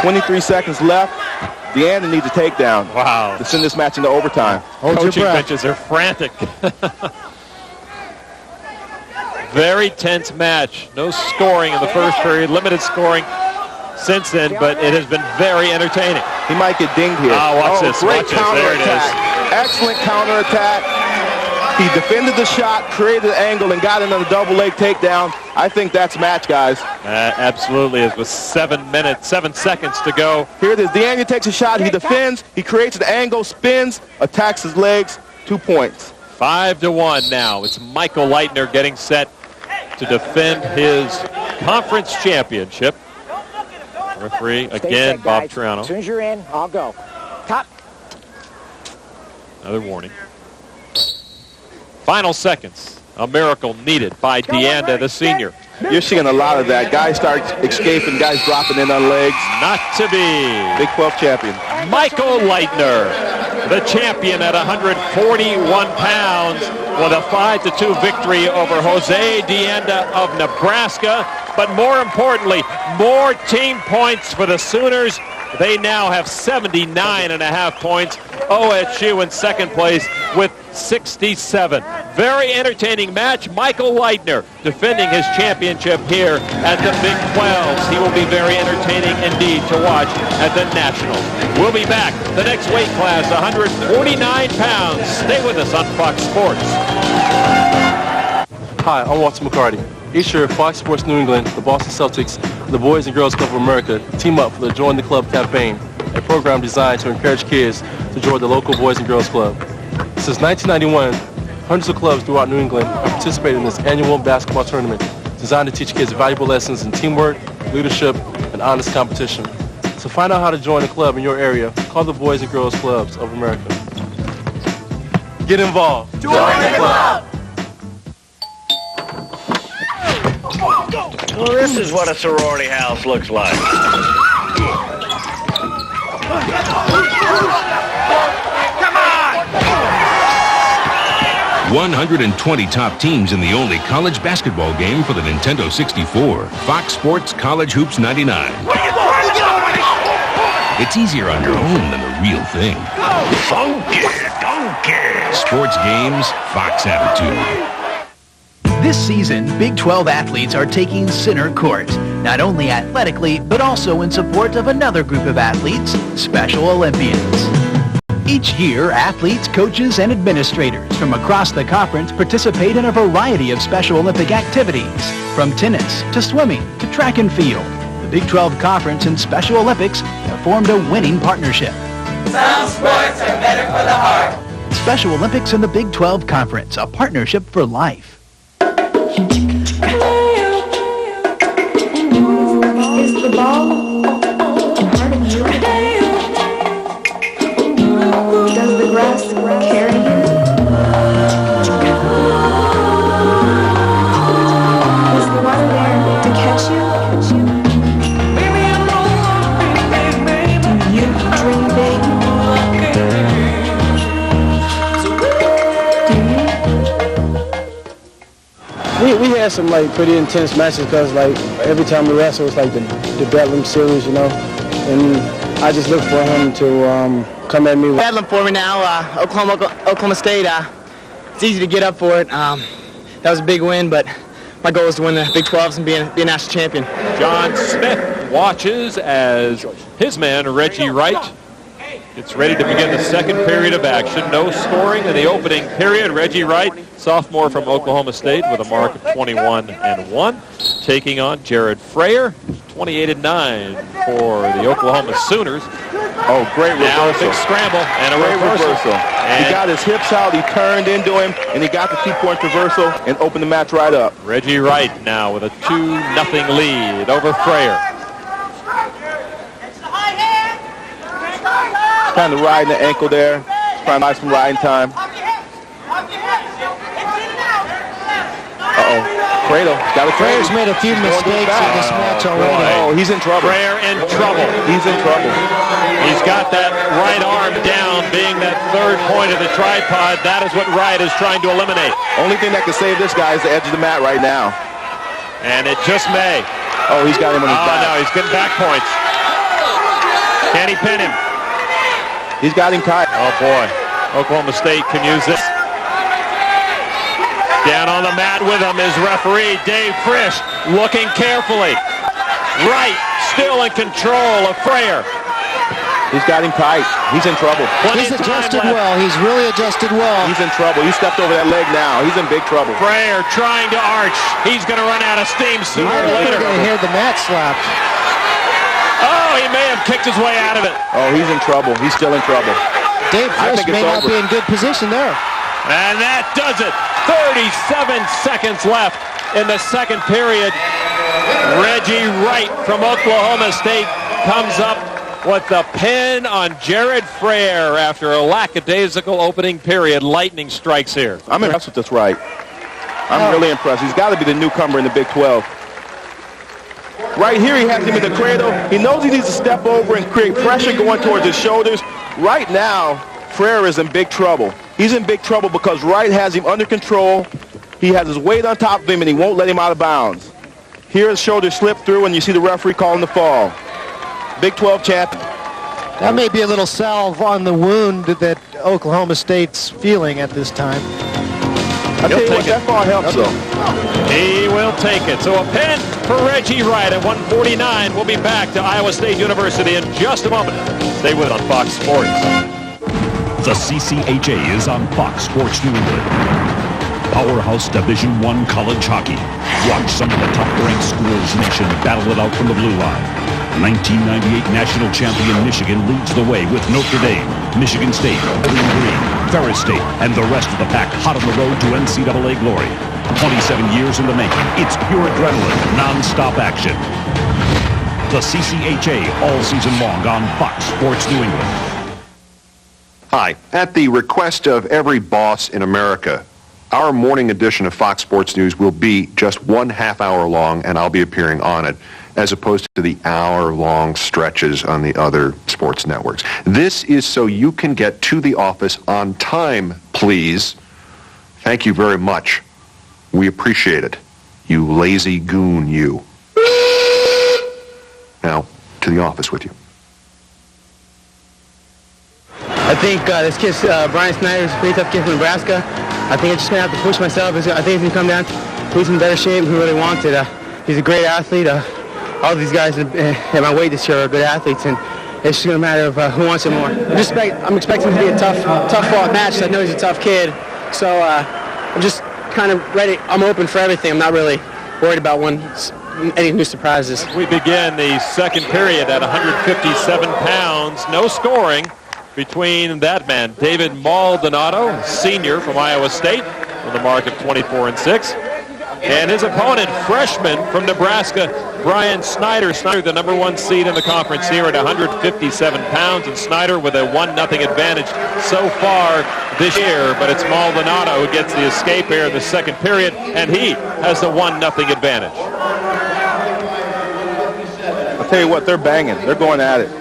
23 seconds left. Dienda needs a takedown. Wow. To send this match into overtime. Coaching benches are frantic. Very tense match. No scoring in the first period. Limited scoring since then, but it has been very entertaining. He might get dinged here. Oh, watch this. Great Watch this. There it is. Excellent counterattack. He defended the shot, created an angle, and got in on a double leg takedown. I think that's match, guys. Absolutely is, with 7 seconds to go. Here it is. Dienda takes a shot. He defends. He creates an angle, spins, attacks his legs. 2 points. 5-1 now. It's Michael Leitner getting set to defend his conference championship. Referee, again, Bob Triano. As soon as you're in, I'll go. Top. Another warning. Final seconds. A miracle needed by Dienda, the senior. You're seeing a lot of that. Guys start escaping, guys dropping in on legs. Not to be. Big 12 champion. Michael Leitner, the champion at 141 pounds with a 5-2 victory over Jose Dienda of Nebraska. But more importantly, more team points for the Sooners. They now have 79.5 points. OSU in second place with 67. Very entertaining match. Michael Leitner defending his championship here at the Big 12s. He will be very entertaining indeed to watch at the Nationals. We'll be back. The next weight class, 149 pounds. Stay with us on Fox Sports. Hi, I'm Walter McCarty. Each year, Fox Sports New England, the Boston Celtics, and the Boys and Girls Club of America team up for the Join the Club campaign, a program designed to encourage kids to join the local Boys and Girls Club. Since 1991, hundreds of clubs throughout New England have participated in this annual basketball tournament designed to teach kids valuable lessons in teamwork, leadership, and honest competition. To find out how to join a club in your area, call the Boys and Girls Clubs of America. Get involved. Join the club. Well, this is what a sorority house looks like. 120 top teams in the only college basketball game for the Nintendo 64. Fox Sports College Hoops 99. It's easier on your own than the real thing. Funky, funky. Sports games, Fox attitude. This season, Big 12 athletes are taking center court, not only athletically, but also in support of another group of athletes, Special Olympians. Each year, athletes, coaches, and administrators from across the conference participate in a variety of Special Olympic activities, from tennis to swimming to track and field. The Big 12 Conference and Special Olympics have formed a winning partnership. Some sports are better for the heart. Special Olympics and the Big 12 Conference, a partnership for life. Is the ball a part of you? Does the grass carry you? Is the water there to catch you? Do you dream big? We had some pretty intense matches because every time we wrestle it's the Bedlam series, and I just look for him to come at me. Bedlam for me now, Oklahoma State. It's easy to get up for it. That was a big win, but my goal is to win the Big 12s and be a national champion. John Smith watches as his man, Reggie Wright, gets ready to begin the second period of action. No scoring in the opening period. Reggie Wright, sophomore from Oklahoma State, with a mark of 21-1, taking on Jared Frayer, 28-9 for the Oklahoma Sooners. Oh, great reversal. Now a big scramble and a reversal. And he got his hips out, he turned into him, and he got the 2-point reversal and opened the match right up. Reggie Wright now with a 2-0 lead over Frayer. Kind of riding the ankle there. Trying to buy some riding time. Uh-oh. Fredo got a Freyer's made a few mistakes in this match already. Oh, he's in trouble. Frayer in trouble. He's in trouble. He's got that right arm down, being that third point of the tripod. That is what Wright is trying to eliminate. Only thing that can save this guy is the edge of the mat right now. And it just may. Oh, he's got him on his back. Oh, no, he's getting back points. Can he pin him? He's got him tight. Oh, boy. Oklahoma State can use this. Down on the mat with him is referee Dave Frisch, looking carefully. Wright still in control of Frayer. He's got him tight. He's in trouble. He's adjusted well. He's really adjusted well. He's in trouble. He stepped over that leg now. He's in big trouble. Frayer trying to arch. He's going to run out of steam sooner or later. He's going to hear the mat slapped. Oh, he may have kicked his way out of it. Oh, he's in trouble. He's still in trouble. Dave Frisch may not be in good position there. And that does it. 37 seconds left in the second period. Reggie Wright from Oklahoma State comes up with the pin on Jared Frayer after a lackadaisical opening period. Lightning strikes here. I'm impressed with this Wright. I'm really impressed. He's got to be the newcomer in the Big 12. Right here, he has him in the cradle. He knows he needs to step over and create pressure going towards his shoulders. Right now, Frayer is in big trouble. He's in big trouble because Wright has him under control. He has his weight on top of him, and he won't let him out of bounds. Here, his shoulder slipped through, and you see the referee calling the fall. Big 12 champion. That may be a little salve on the wound that Oklahoma State's feeling at this time. I tell you what, that far helps though. He will take it. So a pin for Reggie Wright at 149. We'll be back to Iowa State University in just a moment. Stay with it on Fox Sports. The CCHA is on Fox Sports New England. Powerhouse Division I college hockey. Watch some of the top-ranked schools nation battle it out from the blue line. 1998 national champion Michigan leads the way with Notre Dame, Michigan State, Bowling Green, Ferris State, and the rest of the pack hot on the road to NCAA glory. 27 years in the making. It's pure adrenaline, non-stop action. The CCHA all season long on Fox Sports New England. Hi. At the request of every boss in America, our morning edition of Fox Sports News will be just 1/2 hour long, and I'll be appearing on it, as opposed to the hour-long stretches on the other sports networks. This is so you can get to the office on time, please. Thank you very much. We appreciate it. You lazy goon, you. Now, to the office with you. I think this kid, Brian Snyder, is a pretty tough kid from Nebraska. I think I'm just going to have to push myself. I think he's going to come down, he's in better shape than he really wanted. He's a great athlete. All these guys at my weight this year are good athletes, and it's just going to matter of who wants it more. I'm expecting it to be a tough fought match. I know he's a tough kid, so I'm just kind of ready. I'm open for everything. I'm not really worried about any new surprises. We begin the second period at 157 pounds. No scoring between that man, David Maldonado, senior from Iowa State, with a mark of 24-6. And his opponent, freshman from Nebraska, Brian Snyder. Snyder, the number 1 seed in the conference here at 157 pounds. And Snyder with a 1-0 advantage so far this year. But it's Maldonado who gets the escape here in the second period. And he has the 1-0 advantage. I'll tell you what, they're banging. They're going at it.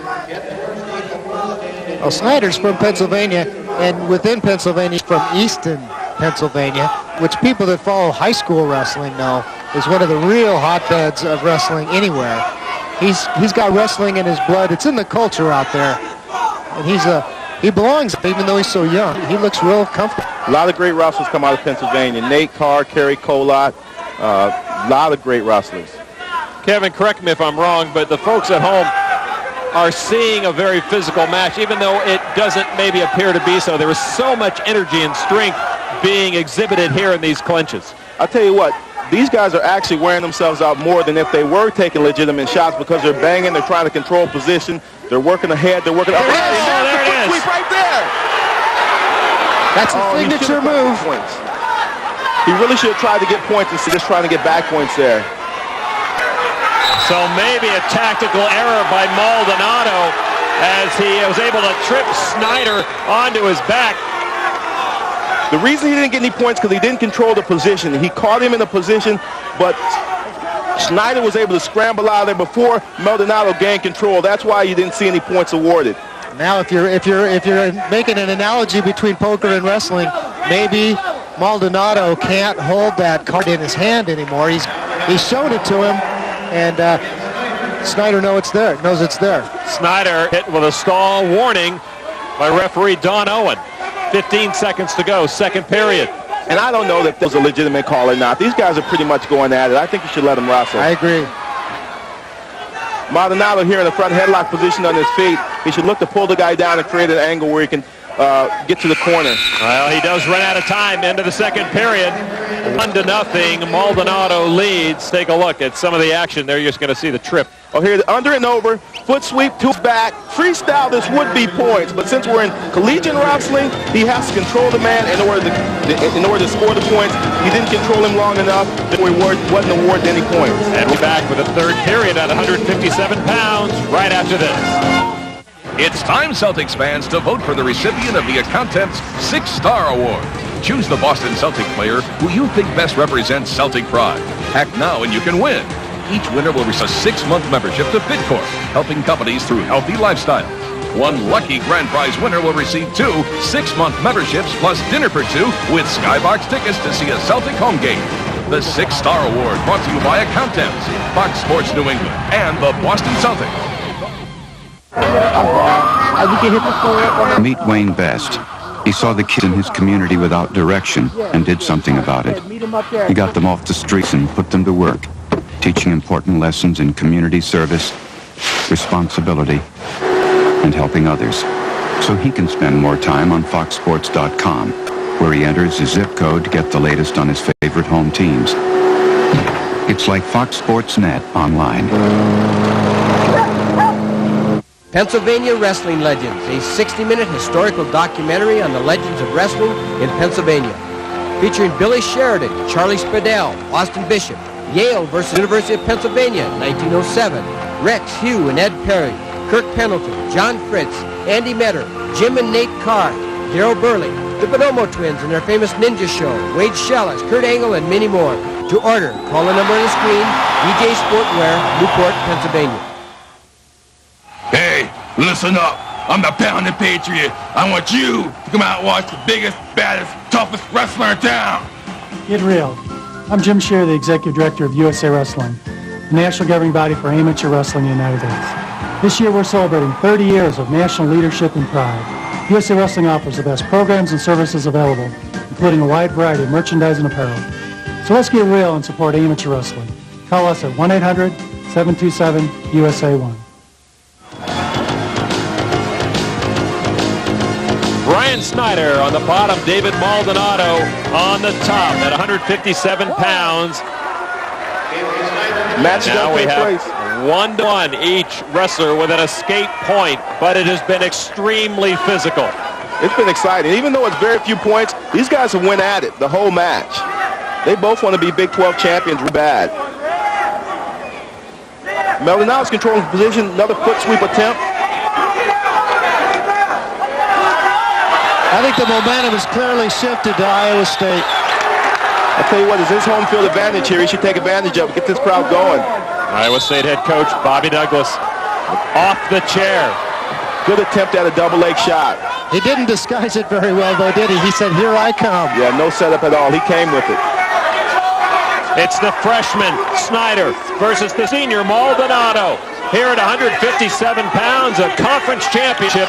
Well, Snyder's from Pennsylvania, and within Pennsylvania, from Easton, Pennsylvania, which people that follow high school wrestling know is one of the real hotbeds of wrestling anywhere. He's got wrestling in his blood. It's in the culture out there, and he belongs, even though he's so young. He looks real comfortable. A lot of great wrestlers come out of Pennsylvania. Nate Carr, Kerry Colott, a lot of great wrestlers. Kevin, correct me if I'm wrong, but the folks at home are seeing a very physical match, even though it doesn't maybe appear to be so. There is so much energy and strength being exhibited here in these clinches. I'll tell you what, these guys are actually wearing themselves out more than if they were taking legitimate shots, because they're banging, they're trying to control position, they're working ahead, they're working up. There it is. Sweep right there. That's a signature move. Points. He really should have tried to get points instead of just trying to get back points there. So maybe a tactical error by Maldonado as he was able to trip Snyder onto his back. The reason he didn't get any points because he didn't control the position. He caught him in a position, but Snyder was able to scramble out of there before Maldonado gained control. That's why you didn't see any points awarded. Now, if you're making an analogy between poker and wrestling, maybe Maldonado can't hold that card in his hand anymore. He's shown it to him. And Snyder knows it's there. Snyder hit with a stall warning by referee Don Owen. 15 seconds to go, second period. And I don't know that that was a legitimate call or not. These guys are pretty much going at it. I think you should let them wrestle. I agree. Maldonado here in the front headlock position on his feet. He should look to pull the guy down and create an angle where he can get to the corner. Well, he does run out of time into the second period. 1-0, Maldonado leads. Take a look at some of the action there. You're just going to see the trip. Oh, here, under and over, foot sweep to his back. Freestyle, this would be points, but since we're in collegiate wrestling, he has to control the man in order to score the points. He didn't control him long enough, that he wasn't awarded any points. And we're back with a third period at 157 pounds right after this. It's time, Celtics fans, to vote for the recipient of the Accountant's 6-Star Award. Choose the Boston Celtic player who you think best represents Celtic pride. Act now and you can win. Each winner will receive a 6-month membership to FitCorp, helping companies through healthy lifestyles. One lucky grand prize winner will receive 2 6-month memberships plus dinner for 2 with Skybox tickets to see a Celtic home game. The 6-Star Award brought to you by Accountants, Fox Sports New England, and the Boston Celtics. Meet Wayne Best. He saw the kids in his community without direction and did something about it. He got them off the streets and put them to work, teaching important lessons in community service, responsibility, and helping others. So he can spend more time on foxsports.com, where he enters his zip code to get the latest on his favorite home teams. It's like Fox Sports Net online. Pennsylvania Wrestling Legends, a 60-minute historical documentary on the legends of wrestling in Pennsylvania. Featuring Billy Sheridan, Charlie Spadell, Austin Bishop, Yale versus University of Pennsylvania, 1907, Rex, Hugh, and Ed Perry, Kirk Pendleton, John Fritz, Andy Metter, Jim and Nate Carr, Daryl Burley, the Bonomo Twins and their famous Ninja Show, Wade Schellis, Kurt Angle, and many more. To order, call the number on the screen, DJ Sportwear, Newport, Pennsylvania. Hey, listen up. I'm the Pounding Patriot. I want you to come out and watch the biggest, baddest, toughest wrestler in town. Get real. I'm Jim Scheer, the Executive Director of USA Wrestling, the national governing body for amateur wrestling in the United States. This year we're celebrating 30 years of national leadership and pride. USA Wrestling offers the best programs and services available, including a wide variety of merchandise and apparel. So let's get real and support amateur wrestling. Call us at 1-800-727-USA1. Brian Snyder on the bottom, David Maldonado on the top at 157 pounds. Match now we have 1-1 each wrestler with an escape point, but it has been extremely physical. It's been exciting. Even though it's very few points, these guys have went at it the whole match. They both want to be Big 12 champions bad. Maldonado's controlling the position. Another foot sweep attempt. I think the momentum has clearly shifted to Iowa State. I'll tell you what, it's his home field advantage here. He should take advantage of it, get this crowd going. Iowa State head coach Bobby Douglas off the chair. Good attempt at a double leg shot. He didn't disguise it very well, though, did he? He said, "Here I come." Yeah, no setup at all. He came with it. It's the freshman Snyder versus the senior Maldonado. Here at 157 pounds, a conference championship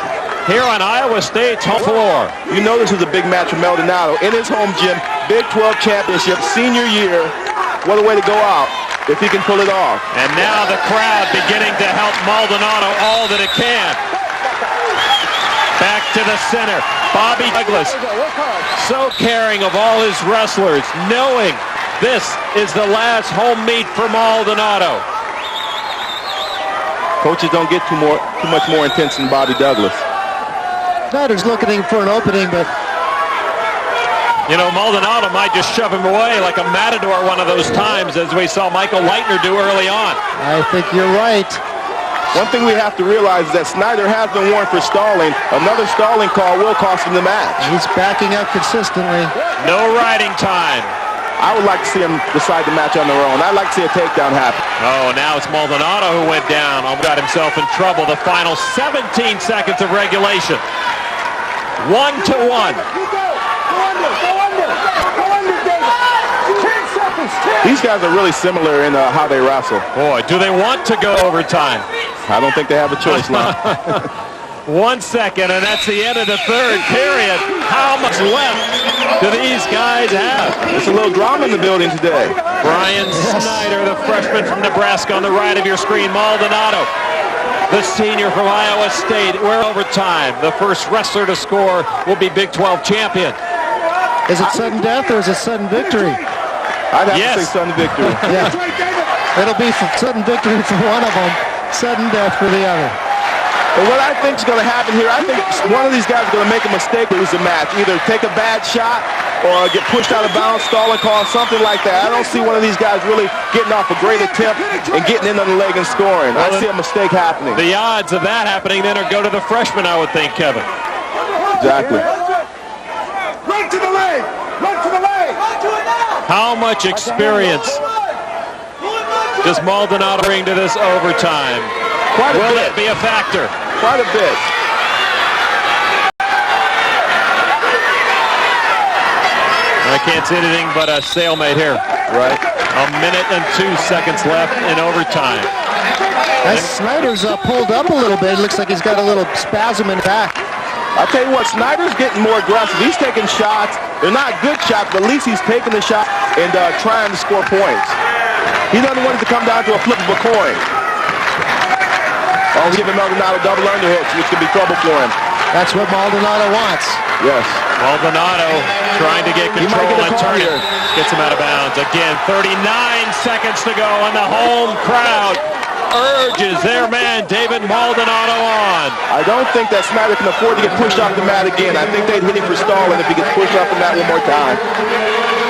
here on Iowa State's home floor. You know this is a big match for Maldonado. In his home gym, Big 12 championship, senior year. What a way to go out if he can pull it off. And now the crowd beginning to help Maldonado all that it can. Back to the center. Bobby Douglas, so caring of all his wrestlers, knowing this is the last home meet for Maldonado. Coaches don't get too much more intense than Bobby Douglas. Snyder's looking for an opening, but you know, Maldonado might just shove him away like a matador one of those times as we saw Michael Leitner do early on. I think you're right. One thing we have to realize is that Snyder has been warned for stalling. Another stalling call will cost him the match. He's backing up consistently. No riding time. I would like to see him decide the match on their own. I'd like to see a takedown happen. Oh, now it's Maldonado who went down. Got himself in trouble. The final 17 seconds of regulation. 1-1. These guys are really similar in how they wrestle. Boy, do they want to go overtime? I don't think they have a choice now. 1 second, and that's the end of the third period. How much left do these guys have? There's a little drama in the building today. Brian Snyder, the freshman from Nebraska, on the right of your screen. Maldonado, the senior from Iowa State. We're overtime. The first wrestler to score will be Big 12 champion. Is it sudden death or is it sudden victory? I'd have to say sudden victory. Yeah. It'll be sudden victory for one of them, sudden death for the other. But what I think is going to happen here, I think one of these guys is going to make a mistake to lose the match. Either take a bad shot or get pushed out of bounds, stalling call, something like that. I don't see one of these guys really getting off a great attempt and getting in on the leg and scoring. I see a mistake happening. The odds of that happening then are go to the freshman, I would think, Kevin. Exactly. Right to the leg! Right to the leg! How much experience does Maldonado bring to this overtime? Will it be a factor? Quite a bit. I can't see anything but a stalemate here. Right. 1 minute and 2 seconds left in overtime. As Snyder's pulled up a little bit. It looks like he's got a little spasm in the back. I'll tell you what, Snyder's getting more aggressive. He's taking shots. They're not good shots, but at least he's taking the shot and trying to score points. He doesn't want it to come down to a flip of a coin. Oh, giving Maldonado double underhooks, which could be trouble for him. That's what Maldonado wants. Yes. Maldonado trying to get control and turn it. Gets him out of bounds. Again, 39 seconds to go, and the home crowd urges their man, David Maldonado, on. I don't think that Snyder can afford to get pushed off the mat again. I think they'd hit him for stalling if he gets pushed off the mat one more time.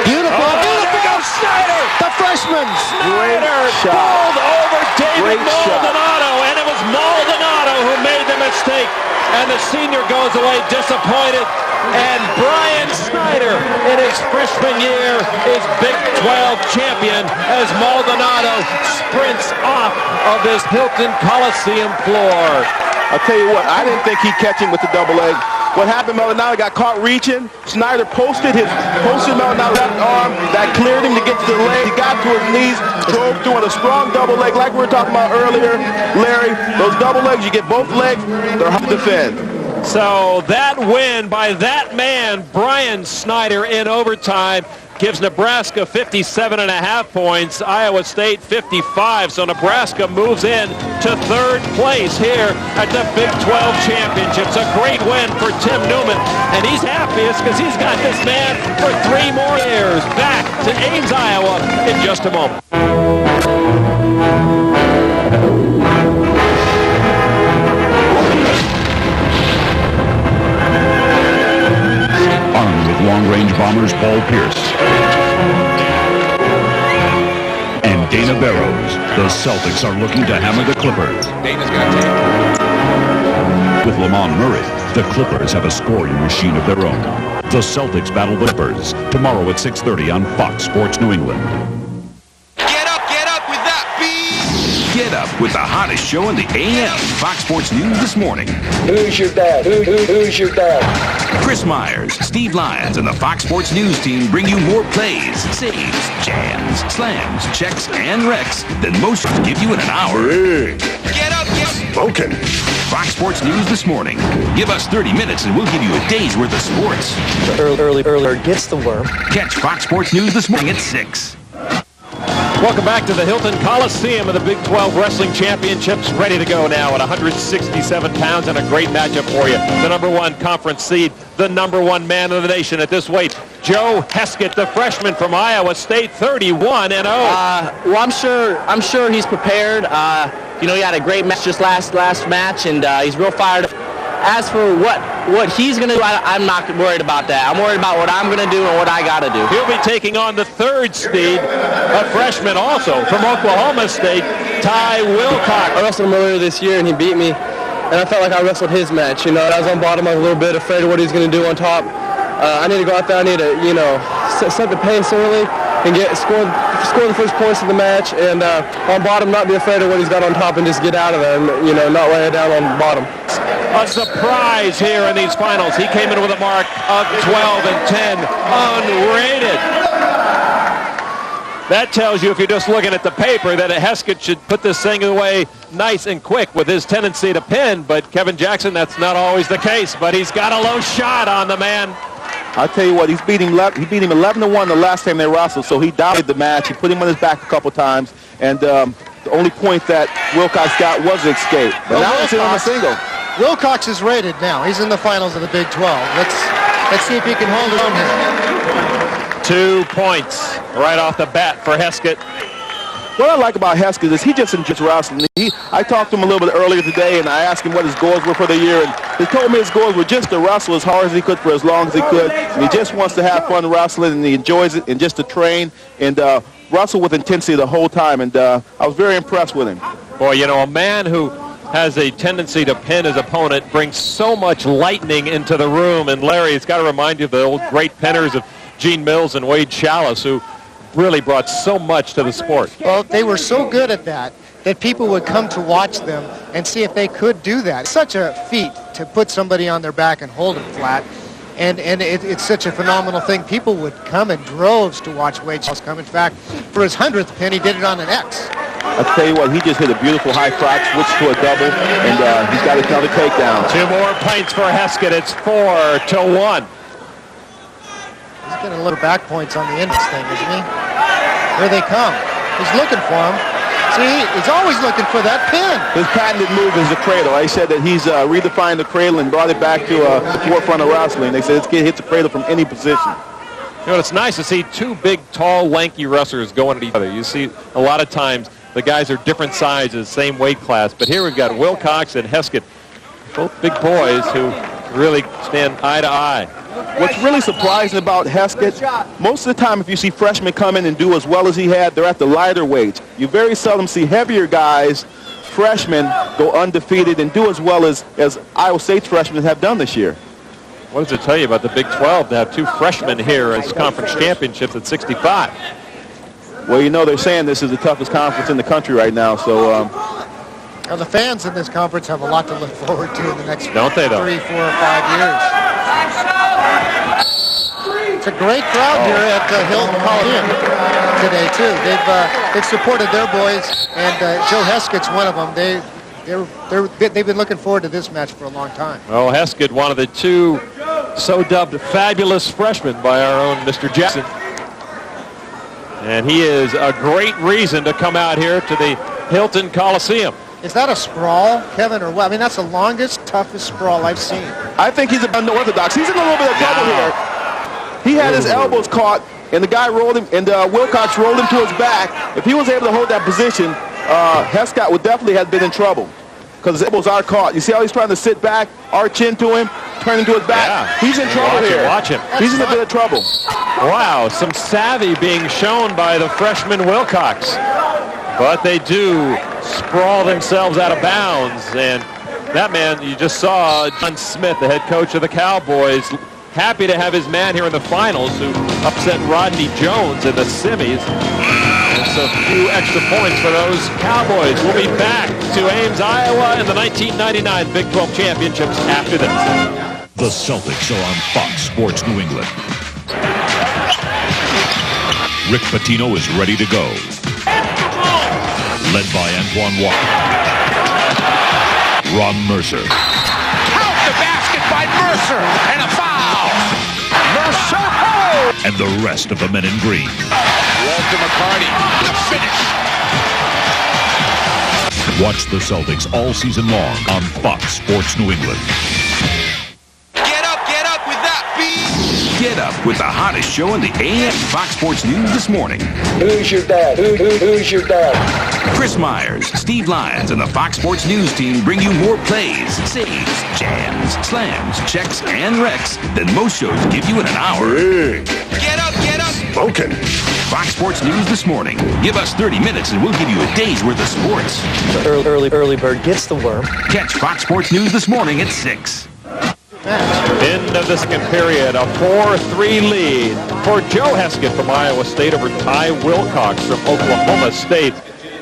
Beautiful. Beautiful Snyder. The freshman. Snyder pulled over David Maldonado, and it was Maldonado who made the mistake. And the senior goes away disappointed. And Brian Snyder, in his freshman year, is Big 12 champion as Maldonado sprints off of this Hilton Coliseum floor. I'll tell you what, I didn't think he'd catch him with the double leg. What happened, Maldonado got caught reaching. Snyder posted Maldonado's arm. That cleared him to get to the leg. He got to his knees, drove through on a strong double leg like we were talking about earlier. Larry, those double legs, you get both legs, they're hard to defend. So that win by that man, Brian Snyder, in overtime, gives Nebraska 57.5 points, Iowa State 55. So Nebraska moves in to third place here at the Big 12 Championships. A great win for Tim Newman, and he's happiest because he's got this man for 3 more years. Back to Ames, Iowa in just a moment. Armed with long-range bombers Paul Pierce and Dana Barrows, the Celtics are looking to hammer the Clippers. Dana's got tape. With Lamont Murray, the Clippers have a scoring machine of their own. The Celtics battle the Clippers tomorrow at 6:30 on Fox Sports New England. Get up with the hottest show in the AM. Fox Sports News this morning. Who's your dad? Who's your dad? Chris Myers, Steve Lyons, and the Fox Sports News team bring you more plays, saves, jams, slams, checks, and wrecks than most give you in an hour. Get up, Spoken. Fox Sports News this morning. Give us 30 minutes and we'll give you a day's worth of sports. Earlier gets the worm. Catch Fox Sports News this morning at 6. Welcome back to the Hilton Coliseum of the Big 12 Wrestling Championships. Ready to go now at 167 pounds, and a great matchup for you. The #1 conference seed, the #1 man of the nation at this weight, Joe Heskett, the freshman from Iowa State, 31-0. Well, I'm sure he's prepared. You know, he had a great match just last match, and he's real fired up. As for what he's going to do, I'm not worried about that. I'm worried about what I'm going to do and what I got to do. He'll be taking on the 3rd seed, a freshman also from Oklahoma State, Ty Wilcox. I wrestled him earlier this year, and he beat me, and I felt like I wrestled his match. You know, I was on bottom, I was a little bit afraid of what he's going to do on top. I need to go out there, I need to, you know, set the pace early and score the first points of the match, and on bottom, not be afraid of what he's got on top and just get out of there and, you know, not lay it down on bottom. A surprise here in these finals. He came in with a mark of 12-10, unrated. That tells you, if you're just looking at the paper, that Heskett should put this thing away nice and quick with his tendency to pin. But Kevin Jackson, that's not always the case. But he's got a low shot on the man. I'll tell you what, he beat him 11-1 the last time they wrestled, so he dominated the match. He put him on his back a couple times, and the only point that Wilcox got was an escape. But now he's on a single. Wilcox is rated now. He's in the finals of the Big 12. Let's see if he can hold his own here. 2 points right off the bat for Heskett. What I like about Heskett is he just enjoys wrestling. I talked to him a little bit earlier today, and I asked him what his goals were for the year, and he told me his goals were just to wrestle as hard as he could for as long as he could, and he just wants to have fun wrestling, and he enjoys it, and just to train and wrestle with intensity the whole time, and I was very impressed with him. Boy, you know, a man who has a tendency to pin his opponent brings so much lightning into the room, and Larry, it's got to remind you of the old great pinners of Gene Mills and Wade Chalice, who really brought so much to the sport. Well, they were so good at that people would come to watch them and see if they could do that. It's such a feat to put somebody on their back and hold them flat, and it's such a phenomenal thing. People would come in droves to watch Wade Chalice come. In fact, for his 100th pin, he did it on an X. I'll tell you what, he just hit a beautiful high crotch, switched to a double, and he's got another takedown. 2 more points for Heskett. It's 4-1. He's getting a little back points on the end of this thing, isn't he? Here they come. He's looking for him. See, he's always looking for that pin. His patented move is the cradle. I said that he's redefined the cradle and brought it back to the forefront of wrestling. They said this kid hits the cradle from any position. You know, it's nice to see 2 big, tall, lanky wrestlers going at each other. You see a lot of times the guys are different sizes, same weight class. But here we've got Wilcox and Heskett, both big boys who really stand eye to eye. What's really surprising about Heskett, most of the time if you see freshmen come in and do as well as he had, they're at the lighter weights. You very seldom see heavier guys, freshmen, go undefeated and do as well as Iowa State's freshmen have done this year. What does it tell you about the Big 12 to have 2 freshmen here as conference championships at 65? Well, you know, they're saying this is the toughest conference in the country right now, so... Now, the fans in this conference have a lot to look forward to in the next 3, 4, or 5 years. It's a great crowd here at Hilton Coliseum today, too. They've supported their boys, and Joe Heskett's one of them. They've been looking forward to this match for a long time. Well, Heskett, one of the 2 so-dubbed fabulous freshmen by our own Mr. Jackson. And he is a great reason to come out here to the Hilton Coliseum. Is that a sprawl, Kevin, or what? I mean, that's the longest, toughest sprawl I've seen. I think he's unorthodox. He's in a little bit of trouble here. He had his elbows caught, and the guy rolled him, and Wilcox rolled him to his back. If he was able to hold that position, Heskett would definitely have been in trouble because his elbows are caught. You see how he's trying to sit back, arch into him, turn him to his back? Yeah. He's in trouble here. Watch him. He's in a bit of trouble. Wow, some savvy being shown by the freshman Wilcox. But they do sprawl themselves out of bounds. And that man, you just saw John Smith, the head coach of the Cowboys, happy to have his man here in the finals who upset Rodney Jones in the semis. It's a few extra points for those Cowboys. We'll be back to Ames, Iowa in the 1999 Big 12 Championships after this. The Celtics are on Fox Sports New England. Rick Pitino is ready to go. Led by Antoine Walker. Ron Mercer. Out the basket by Mercer, and a foul. Mercer, oh! And the rest of the men in green. Walter McCarty, the finish. Watch the Celtics all season long on Fox Sports New England. Get up with that beat. Get up with the hottest show in the AM Fox Sports News this morning. Who's your dad? Who's your dad? Chris Myers, Steve Lyons, and the Fox Sports News team bring you more plays, saves, jams, slams, checks, and wrecks than most shows give you in an hour. Get up. Spoken. Fox Sports News this morning. Give us 30 minutes and we'll give you a day's worth of sports. The early bird gets the worm. Catch Fox Sports News this morning at 6. End of the second period, a 4-3 lead for Joe Heskett from Iowa State over Ty Wilcox from Oklahoma State.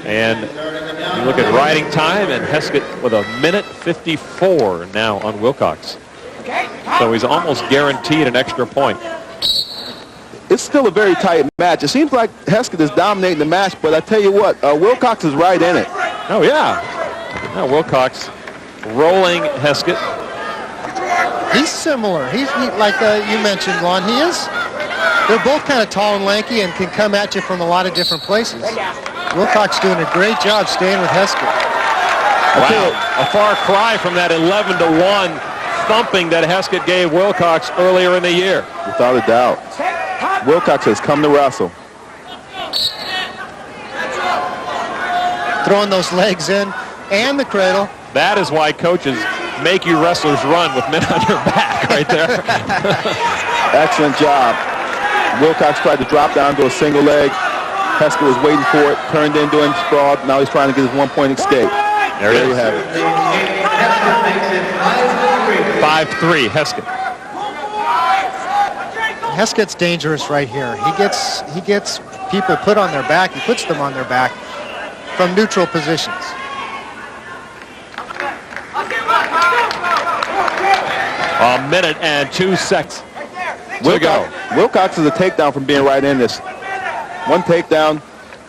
And you look at riding time, and Heskett with a minute 54 now on Wilcox. So he's almost guaranteed an extra point. It's still a very tight match. It seems like Heskett is dominating the match, but I tell you what, Wilcox is right in it. Oh, yeah. Now Wilcox rolling Heskett. He's similar. He's like you mentioned, Lon. He is. They're both kind of tall and lanky and can come at you from a lot of different places. Wilcox doing a great job staying with Heskett. Wow, a far cry from that 11-1 thumping that Heskett gave Wilcox earlier in the year. Without a doubt. Wilcox has come to wrestle. Throwing those legs in and the cradle. That is why coaches make you wrestlers run with men on your back right there. Excellent job. Wilcox tried to drop down to a single leg. Heskett was waiting for it, turned into him, sprawled. Now he's trying to get his one-point escape. There you have it. 5-3, Heskett. Heskett's dangerous right here. He gets people put on their back. He puts them on their back from neutral positions. A minute and 2 seconds to go. Wilcox is a takedown from being right in this. One takedown,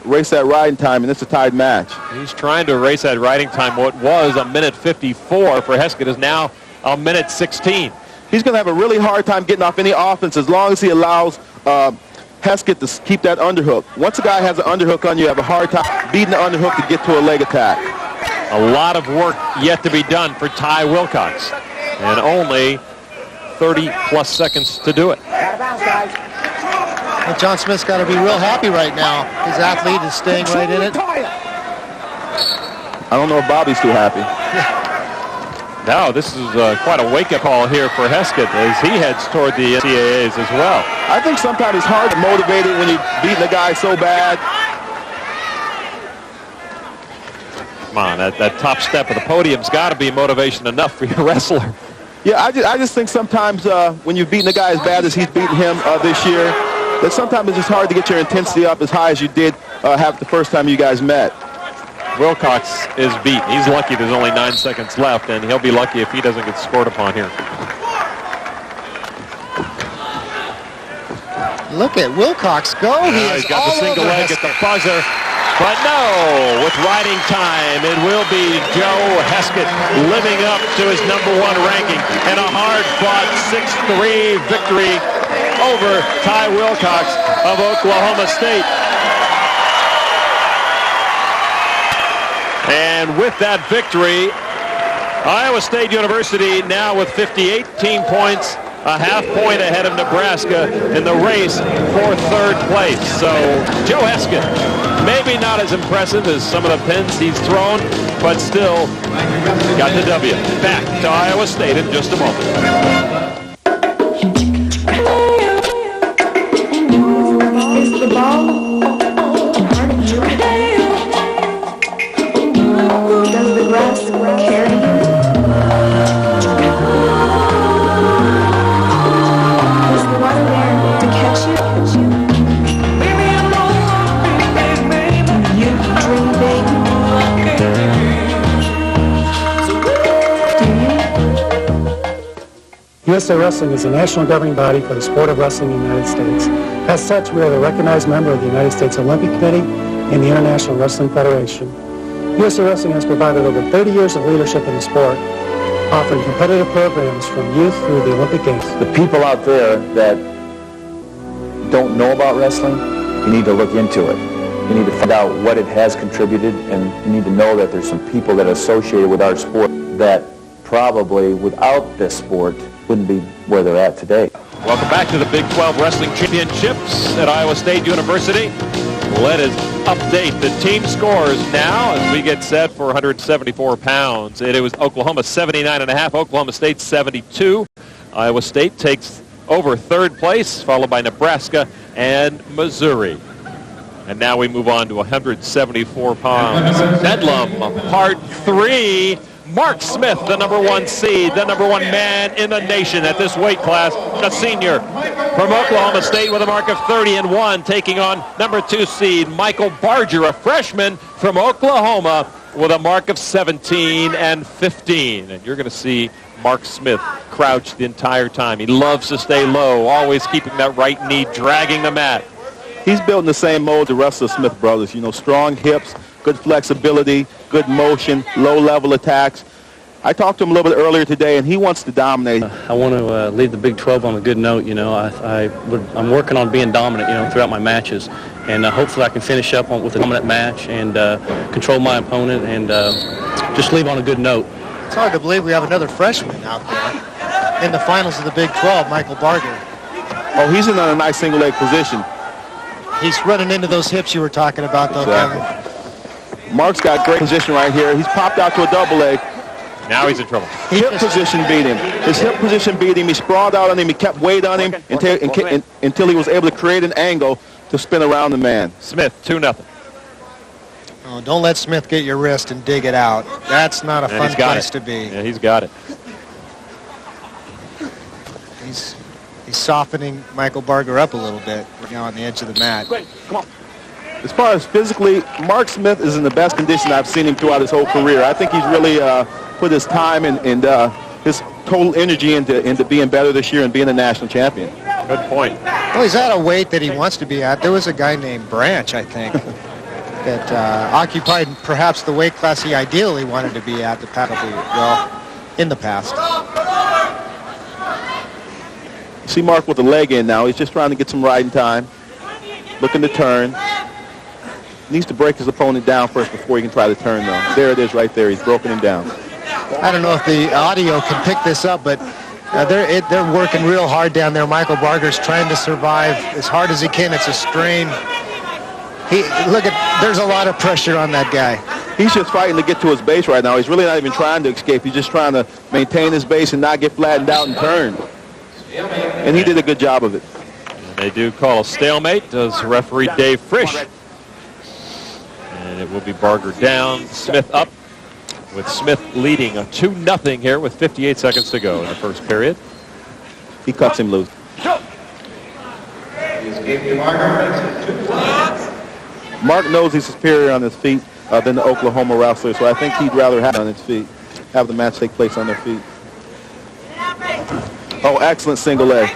erase that riding time, and it's a tied match. He's trying to erase that riding time. What was a minute 54 for Heskett is now a minute 16. He's going to have a really hard time getting off any offense as long as he allows Heskett to keep that underhook. Once a guy has an underhook on you, have a hard time beating the underhook to get to a leg attack. A lot of work yet to be done for Ty Wilcox, and only 30-plus seconds to do it. Well, John Smith's got to be real happy right now. His athlete is staying right in it. I don't know if Bobby's too happy. No, this is quite a wake-up call here for Heskett as he heads toward the NCAAs as well. I think sometimes it's hard to motivate it when you're beating a guy so bad. Come on, that top step of the podium's got to be motivation enough for your wrestler. Yeah, I just think sometimes when you're beating a guy as bad as he's beating him this year, that sometimes it's just hard to get your intensity up as high as you did have the first time you guys met. Wilcox is beat. He's lucky there's only 9 seconds left, and he'll be lucky if he doesn't get scored upon here. Look at Wilcox go. He's got the single leg at the buzzer. But no, with riding time, it will be Joe Heskett living up to his #1 ranking and a hard-fought 6-3 victory over Ty Wilcox of Oklahoma State. And with that victory, Iowa State University now with 58 team points, a half point ahead of Nebraska in the race for third place. So Joe Heskin, maybe not as impressive as some of the pins he's thrown, but still got the W. Back to Iowa State in just a moment. Is the ball part of you? Does the grass carry you? Is the water there to catch you? You dream big. USA Wrestling is a national governing body for the sport of wrestling in the United States. As such, we are the recognized member of the United States Olympic Committee and the International Wrestling Federation. USA Wrestling has provided over 30 years of leadership in the sport, offering competitive programs from youth through the Olympic Games. The people out there that don't know about wrestling, you need to look into it. You need to find out what it has contributed, and you need to know that there's some people that are associated with our sport that probably without this sport wouldn't be where they're at today. Welcome back to the Big 12 Wrestling Championships at Iowa State University. Let us update the team scores now as we get set for 174 pounds. It was Oklahoma 79.5, Oklahoma State 72. Iowa State takes over third place, followed by Nebraska and Missouri. And now we move on to 174 pounds. Bedlam, part 3. Mark Smith, the number 1 seed, the number 1 man in the nation at this weight class, a senior from Oklahoma State with a mark of 30-1, taking on number 2 seed Michael Barger, a freshman from Oklahoma with a mark of 17-15. And you're going to see Mark Smith crouch the entire time. He loves to stay low, always keeping that right knee dragging the mat. He's built in the same mold the rest of the Smith brothers. You know, strong hips, good flexibility, good motion, low-level attacks. I talked to him a little bit earlier today, and he wants to dominate. I want to leave the Big 12 on a good note. You know, I'm working on being dominant, you know, throughout my matches, and hopefully I can finish up with a dominant match and control my opponent and just leave on a good note. It's hard to believe we have another freshman out there in the finals of the Big 12, Michael Barger. Oh, he's in a nice single leg position. He's running into those hips you were talking about, though, exactly. Kevin. Mark's got great position right here. He's popped out to a double leg. Now he's in trouble. Hip position beat him. His hip position beat him. He sprawled out on him. He kept weight on him until he was able to create an angle to spin around the man. Smith, 2-0. Oh, don't let Smith get your wrist and dig it out. That's not a fun place to be. Yeah, he's got it. He's softening Michael Barger up a little bit now on the edge of the mat. Come on. As far as physically, Mark Smith is in the best condition I've seen him throughout his whole career. I think he's really put his time and his total energy into being better this year and being a national champion. Good point. Well, he's at a weight that he wants to be at. There was a guy named Branch, I think, that occupied perhaps the weight class he ideally wanted to be at in the past. See Mark with the leg in now. He's just trying to get some riding time. Looking to turn. Needs to break his opponent down first before he can try to turn, though. There it is right there. He's broken him down. I don't know if the audio can pick this up, but they're working real hard down there. Michael Barger's trying to survive as hard as he can. It's a strain. There's a lot of pressure on that guy. He's just fighting to get to his base right now. He's really not even trying to escape. He's just trying to maintain his base and not get flattened out and turn. And he did a good job of it. And they do call a stalemate, does referee Dave Frisch. And it will be Barger down, Smith up, with Smith leading a 2-0 here with 58 seconds to go in the first period. He cuts him loose. Mark knows he's superior on his feet than the Oklahoma wrestler, so I think he'd rather have it on his feet, have the match take place on their feet. Oh, excellent single leg.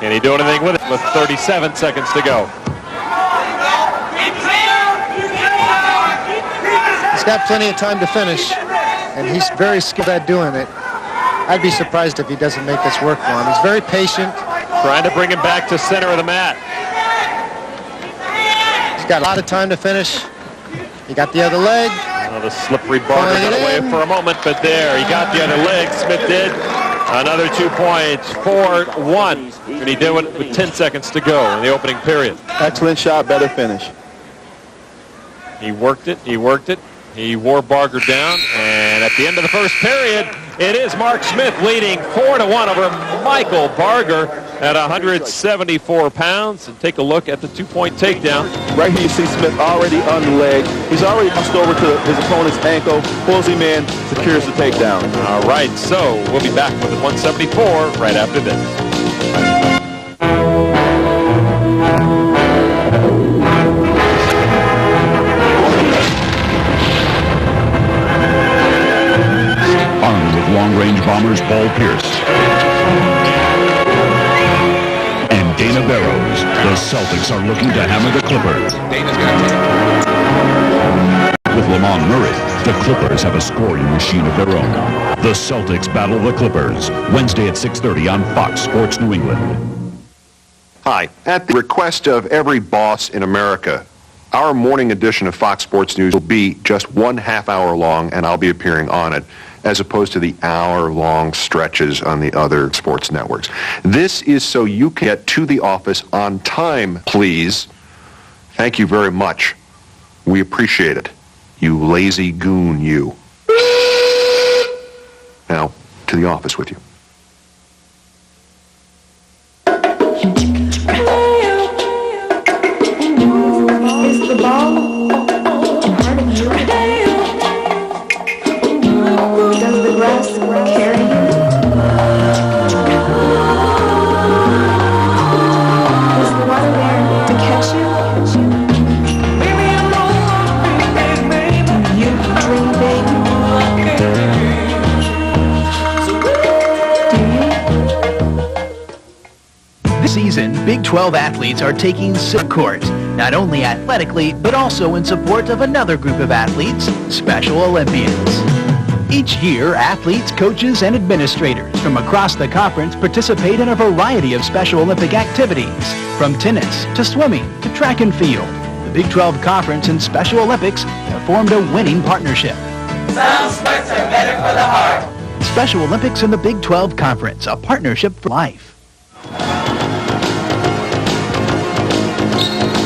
Can he do anything with it with 37 seconds to go? He's got plenty of time to finish, and he's very skilled at doing it. I'd be surprised if he doesn't make this work for him. He's very patient. Trying to bring him back to center of the mat. He's got a lot of time to finish. He got the other leg. The slippery Barger got away for a moment, but there, he got the other leg. Smith did. Another 2 points, 4-1. And he did it with 10 seconds to go in the opening period. Excellent shot, better finish. He worked it, he worked it. He wore Barger down, and at the end of the first period, it is Mark Smith leading 4-1 over Michael Barger at 174 pounds. And take a look at the 2-point takedown. Right here you see Smith already on the leg. He's already crossed over to his opponent's ankle, pulls him in, secures the takedown. All right, so we'll be back with the 174 right after this. Armed with long-range bombers Paul Pierce and Dana Barrows, the Celtics are looking to hammer the Clippers. With Lamont Murray, the Clippers have a scoring machine of their own. The Celtics battle the Clippers Wednesday at 6:30 on Fox Sports New England. Hi. At the request of every boss in America, our morning edition of Fox Sports News will be just 1/2 hour long, and I'll be appearing on it, as opposed to the hour-long stretches on the other sports networks. This is so you can get to the office on time, please. Thank you very much. We appreciate it. You lazy goon, you. Now, to the office with you. Is the ball a part of you? Does the grass carry you? Is the water there to catch you? You dream big. This season, Big 12 athletes are taking center court, not only athletically, but also in support of another group of athletes, Special Olympians. Each year, athletes, coaches, and administrators from across the conference participate in a variety of Special Olympic activities, from tennis to swimming to track and field. The Big 12 Conference and Special Olympics have formed a winning partnership. Some sports are better for the heart. Special Olympics and the Big 12 Conference, a partnership for life.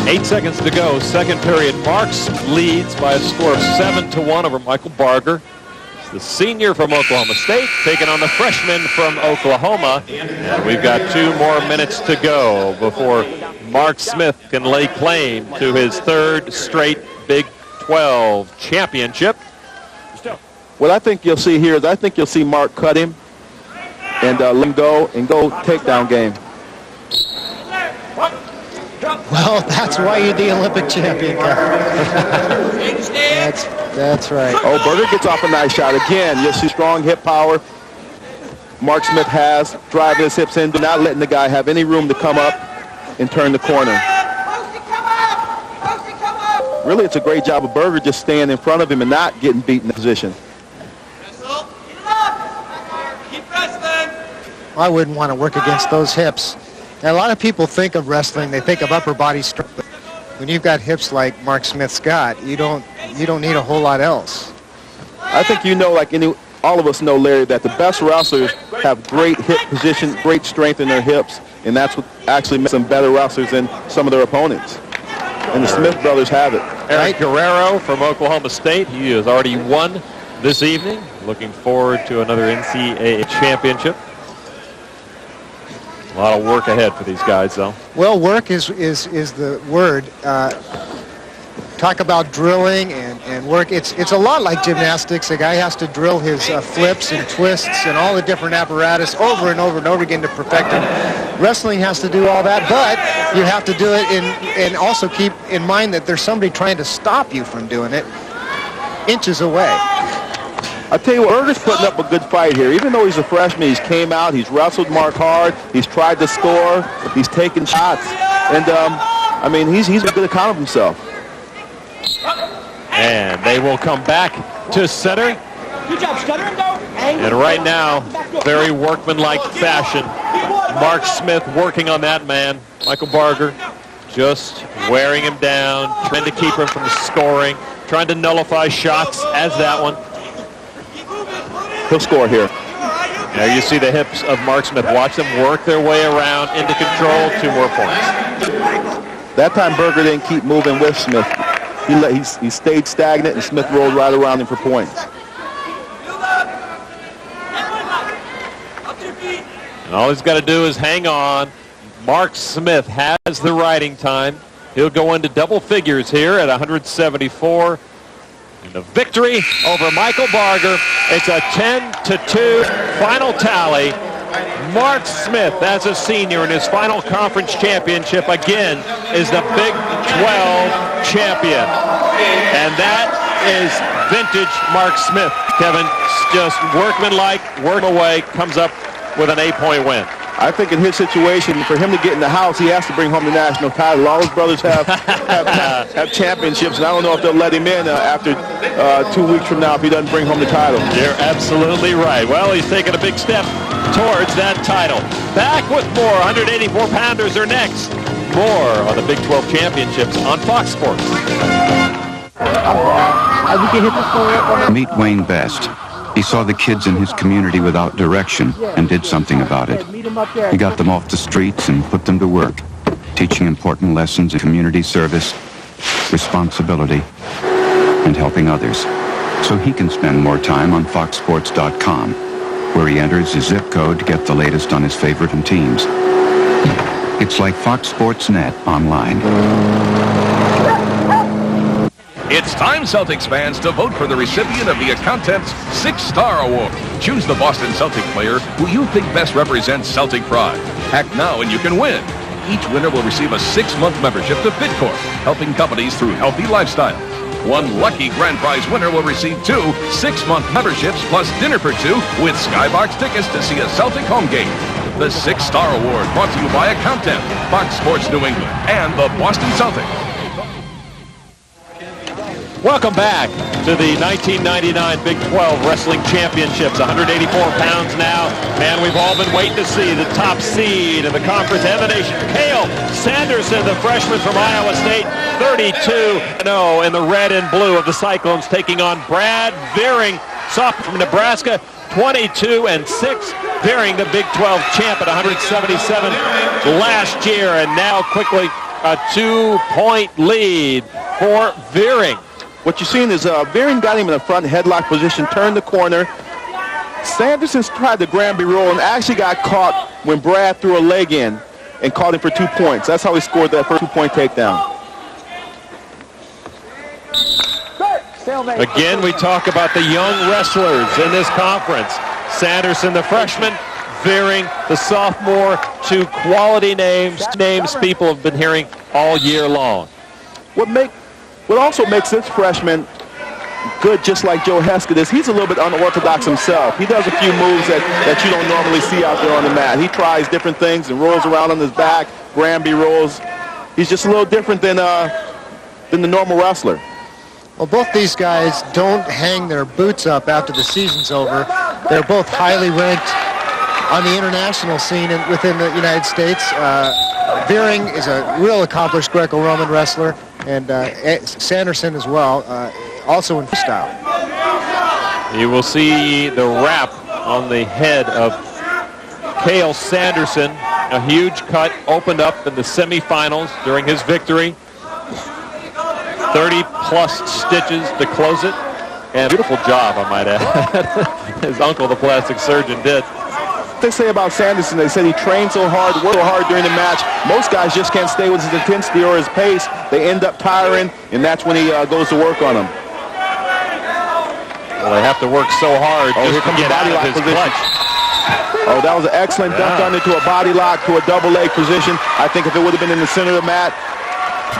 8 seconds to go, second period. Marks leads by a score of 7-1 over Michael Barger. The senior from Oklahoma State taking on the freshman from Oklahoma. And we've got 2 more minutes to go before Mark Smith can lay claim to his 3rd straight Big 12 championship. What I think you'll see here is I think you'll see Mark cut him and let him go takedown game. Well, that's why you're the Olympic champion, That's right. Oh, Berger gets off a nice shot again. You'll see strong hip power. Mark Smith has driving his hips in, not letting the guy have any room to come up and turn the corner. Really, it's a great job of Berger just staying in front of him and not getting beat in the position. I wouldn't want to work against those hips. Now, a lot of people think of wrestling, they think of upper body strength. But when you've got hips like Mark Smith's got, you don't need a whole lot else. I think you know, like all of us know, Larry, that the best wrestlers have great hip position, great strength in their hips, and that's what actually makes them better wrestlers than some of their opponents. And the Smith brothers have it. Eric Guerrero from Oklahoma State. He has already won this evening. Looking forward to another NCAA championship. A lot of work ahead for these guys, though. Well, work is the word. Talk about drilling and work. It's a lot like gymnastics. A guy has to drill his flips and twists and all the different apparatus over and over and over again to perfect it. Wrestling has to do all that, but you have to do it and also keep in mind that there's somebody trying to stop you from doing it inches away. I'll tell you what, Berger's putting up a good fight here. Even though he's a freshman, he's came out, he's wrestled Mark hard, he's tried to score, he's taken shots, and I mean, he's a good account of himself. And they will come back to center. Good job, stutter and go. And right now, very workmanlike fashion. Mark Smith working on that man, Michael Barger, just wearing him down, trying to keep him from scoring. trying to nullify shots as that one. He'll score here. There you see the hips of Mark Smith. Watch them work their way around into control. 2 more points. That time Berger didn't keep moving with Smith. He stayed stagnant, and Smith rolled right around him for points. And all he's got to do is hang on. Mark Smith has the riding time. He'll go into double figures here at 174. And the victory over Michael Barger. It's a 10-2 final tally. Mark Smith, as a senior in his final conference championship, again is the Big 12 champion. And that is vintage Mark Smith. Kevin, just workmanlike, work away, comes up with an 8-point win. I think in his situation, for him to get in the house, he has to bring home the national title. All his brothers have championships, and I don't know if they'll let him in after 2 weeks from now if he doesn't bring home the title. You're absolutely right. Well, he's taken a big step towards that title. Back with more 184-pounders are next. More on the Big 12 Championships on Fox Sports. Meet Wayne Best. He saw the kids in his community without direction and did something about it. He got them off the streets and put them to work, teaching important lessons in community service, responsibility, and helping others. So he can spend more time on foxsports.com, where he enters his zip code to get the latest on his favorite teams. It's like Fox Sports Net online. It's time, Celtics fans, to vote for the recipient of the Accountant's 6-Star Award. Choose the Boston Celtic player who you think best represents Celtic pride. Act now and you can win. Each winner will receive a 6-month membership to FitCorp, helping companies through healthy lifestyles. One lucky grand prize winner will receive 2 6-month memberships plus dinner for 2 with Skybox tickets to see a Celtic home game. The 6-Star Award brought to you by Accountant, Fox Sports New England, and the Boston Celtics. Welcome back to the 1999 Big 12 Wrestling Championships. 184 pounds now. Man, we've all been waiting to see the top seed in the conference and the nation. Cael Sanderson, the freshman from Iowa State, 32-0 in the red and blue of the Cyclones, taking on Brad Veering, sophomore from Nebraska, 22-6. Veering, the Big 12 champ at 177 last year, and now quickly a 2-point lead for Veering. What you're seeing is Veering got him in the front headlock position, turned the corner. Sanderson tried the Granby roll and actually got caught when Brad threw a leg in and caught him for 2 points. That's how he scored that first 2-point takedown. Again, we talk about the young wrestlers in this conference. Sanderson, the freshman, Veering, the sophomore, 2 quality names people have been hearing all year long. What also makes this freshman good, just like Joe Heskett, is he's a little bit unorthodox himself. He does a few moves that you don't normally see out there on the mat. He tries different things and rolls around on his back, Granby rolls. He's just a little different than the normal wrestler. Well, both these guys don't hang their boots up after the season's over. They're both highly ranked on the international scene and within the United States. Veering is a real accomplished Greco-Roman wrestler, and Sanderson as well, also in freestyle. You will see the wrap on the head of Cael Sanderson. A huge cut opened up in the semifinals during his victory. 30-plus stitches to close it. And beautiful job, I might add. His uncle, the plastic surgeon, did. They say about Sanderson, they said he trained so hard, worked so hard during the match. Most guys just can't stay with his intensity or his pace. They end up tiring, and that's when he goes to work on them. Well, they have to work so hard just to get out of his clutch. Oh, that was an excellent dunk under to a body lock to a double leg position. I think if it would have been in the center of the mat,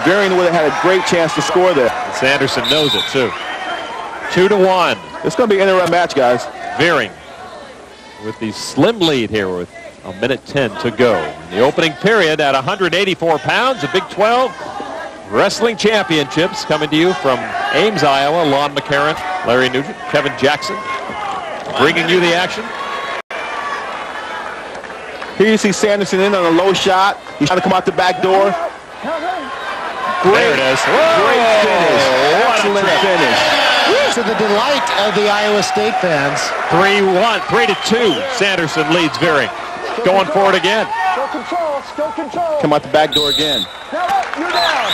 Veering would have had a great chance to score there. Sanderson knows it, too. 2-1. It's going to be an interesting match, guys. Veering with the slim lead here with a minute 10 to go. In the opening period at 184 pounds, the Big 12 Wrestling Championships coming to you from Ames, Iowa. Lon McCarran, Larry Nugent, Kevin Jackson bringing you the action. Here you see Sanderson in on a low shot. He's trying to come out the back door. There it is. Great finish. Excellent finish. To the delight of the Iowa State fans. 3-1, 3-2. Sanderson leads Veering. Going for it again. Still control, still control. Come out the back door again. Now up, you're down.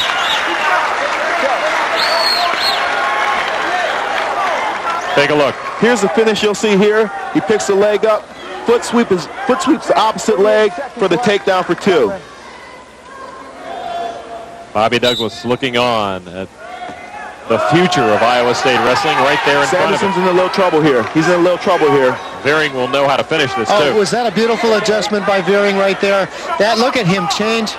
Take a look. Here's the finish you'll see here. He picks the leg up. Foot sweeps the opposite leg for the takedown for 2. Bobby Douglas looking on at the future of Iowa State wrestling right there in front of him. Sanderson's in a little trouble here. He's in a little trouble here. Veering will know how to finish this, too. Was that a beautiful adjustment by Veering right there? Look at him change.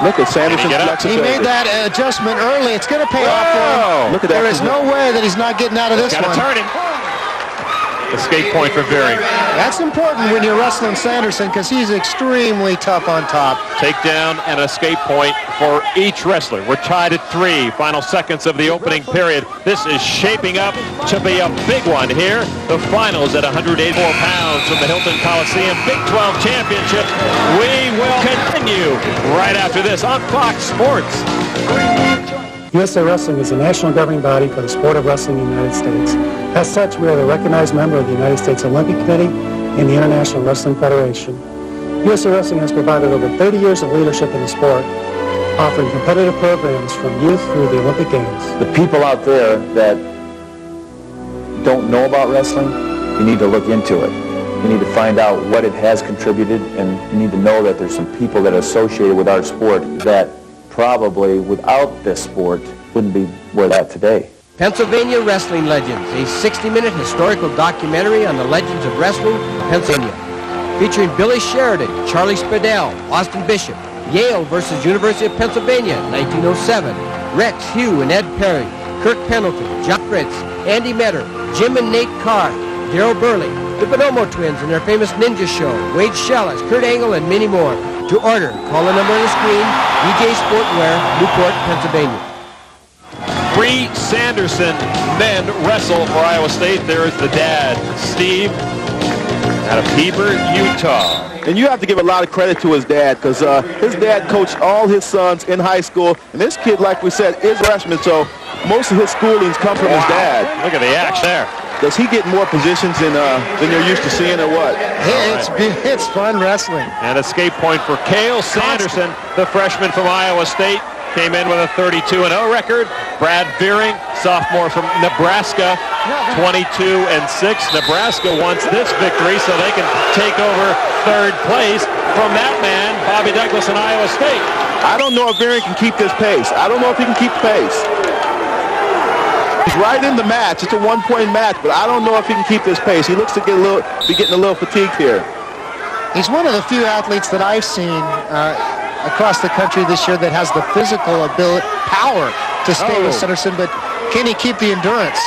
Look at Sanderson. He made that adjustment early. It's going to pay off for him. Look at that. There is no way that he's not getting out of this one. Got to turn him. Escape point for Veering. That's important when you're wrestling Sanderson because he's extremely tough on top. Takedown and escape point for each wrestler. We're tied at 3. Final seconds of the opening period. This is shaping up to be a big one here. The finals at 184 pounds from the Hilton Coliseum Big 12 Championship. We will continue right after this on Fox Sports. USA Wrestling is the national governing body for the sport of wrestling in the United States. As such, we are the recognized member of the United States Olympic Committee and the International Wrestling Federation. USA Wrestling has provided over 30 years of leadership in the sport, offering competitive programs from youth through the Olympic Games. The people out there that don't know about wrestling, you need to look into it. You need to find out what it has contributed, and you need to know that there's some people that are associated with our sport that probably without this sport wouldn't be where they're at today. Pennsylvania Wrestling Legends, a 60-minute historical documentary on the legends of wrestling in Pennsylvania. Featuring Billy Sheridan, Charlie Spadell, Austin Bishop, Yale versus University of Pennsylvania, 1907, Rex Hugh and Ed Perry, Kirk Pendleton, John Fritz, Andy Metter, Jim and Nate Carr, Daryl Burley, the Bonomo Twins and their famous Ninja Show, Wade Schellis, Kurt Angle, and many more. To order, call the number on the screen, DJ Sportwear, Newport, Pennsylvania. 3 Sanderson men wrestle for Iowa State. There is the dad, Steve, out of Heber, Utah. And you have to give a lot of credit to his dad because his dad coached all his sons in high school. And this kid, like we said, is a freshman, so most of his schoolings come from his dad. Look at the axe there. Does he get more positions than you're used to seeing or what? It's fun wrestling. An escape point for Cael Sanderson, the freshman from Iowa State. Came in with a 32-0 record. Brad Veering, sophomore from Nebraska, 22-6. Nebraska wants this victory so they can take over 3rd place from that man, Bobby Douglas in Iowa State. I don't know if Veering can keep this pace. I don't know if he can keep the pace. He's right in the match. It's a 1-point match, but I don't know if he can keep this pace. He looks to be getting a little fatigued here. He's one of the few athletes that I've seen across the country this year that has the physical power to stay with Sanderson, but can he keep the endurance?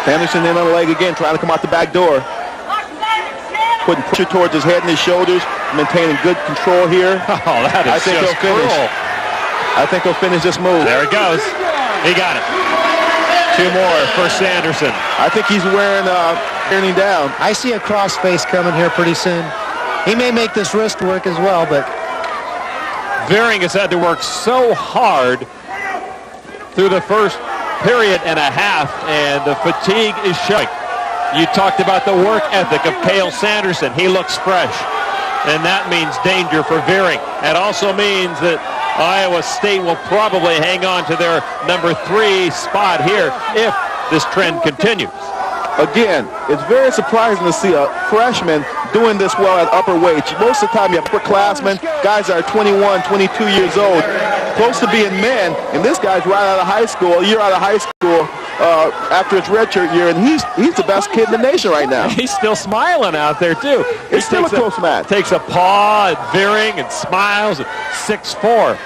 Sanderson in on the leg again, trying to come out the back door. Putting pressure towards his head and his shoulders, maintaining good control here. Oh, that is just cruel. I think he'll finish this move. There it goes. He got it. 2 more for Sanderson. I think he's wearing down. I see a crossface coming here pretty soon. He may make this wrist work as well, but Veering has had to work so hard through the first period and a half, and the fatigue is showing. You talked about the work ethic of Cael Sanderson. He looks fresh, and that means danger for Veering. It also means that Iowa State will probably hang on to their number 3 spot here if this trend continues. Again, it's very surprising to see a freshman doing this well at upper weights. Most of the time you have upperclassmen, guys that are 21, 22 years old, close to being men, and this guy's right out of high school, a year out of high school after his redshirt year, and he's the best kid in the nation right now. He's still smiling out there, too. It's still a close match. Takes a paw at Veering and smiles at 6'4".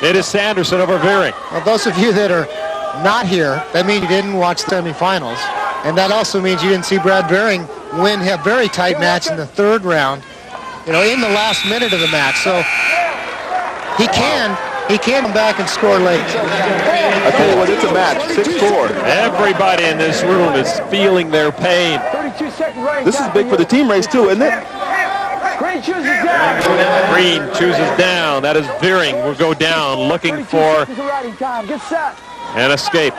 It is Sanderson over Veering. Well, those of you that are not here, that means you didn't watch the semifinals. And that also means you didn't see Brad Veering win a very tight match in the 3rd round, in the last minute of the match. So he can come back and score late. I tell you what, it's a match, 6-4. Everybody in this room is feeling their pain. This is big for the team race, too, isn't it? Green chooses down. Green chooses down. That is Veering will go down looking for Get set. an escape.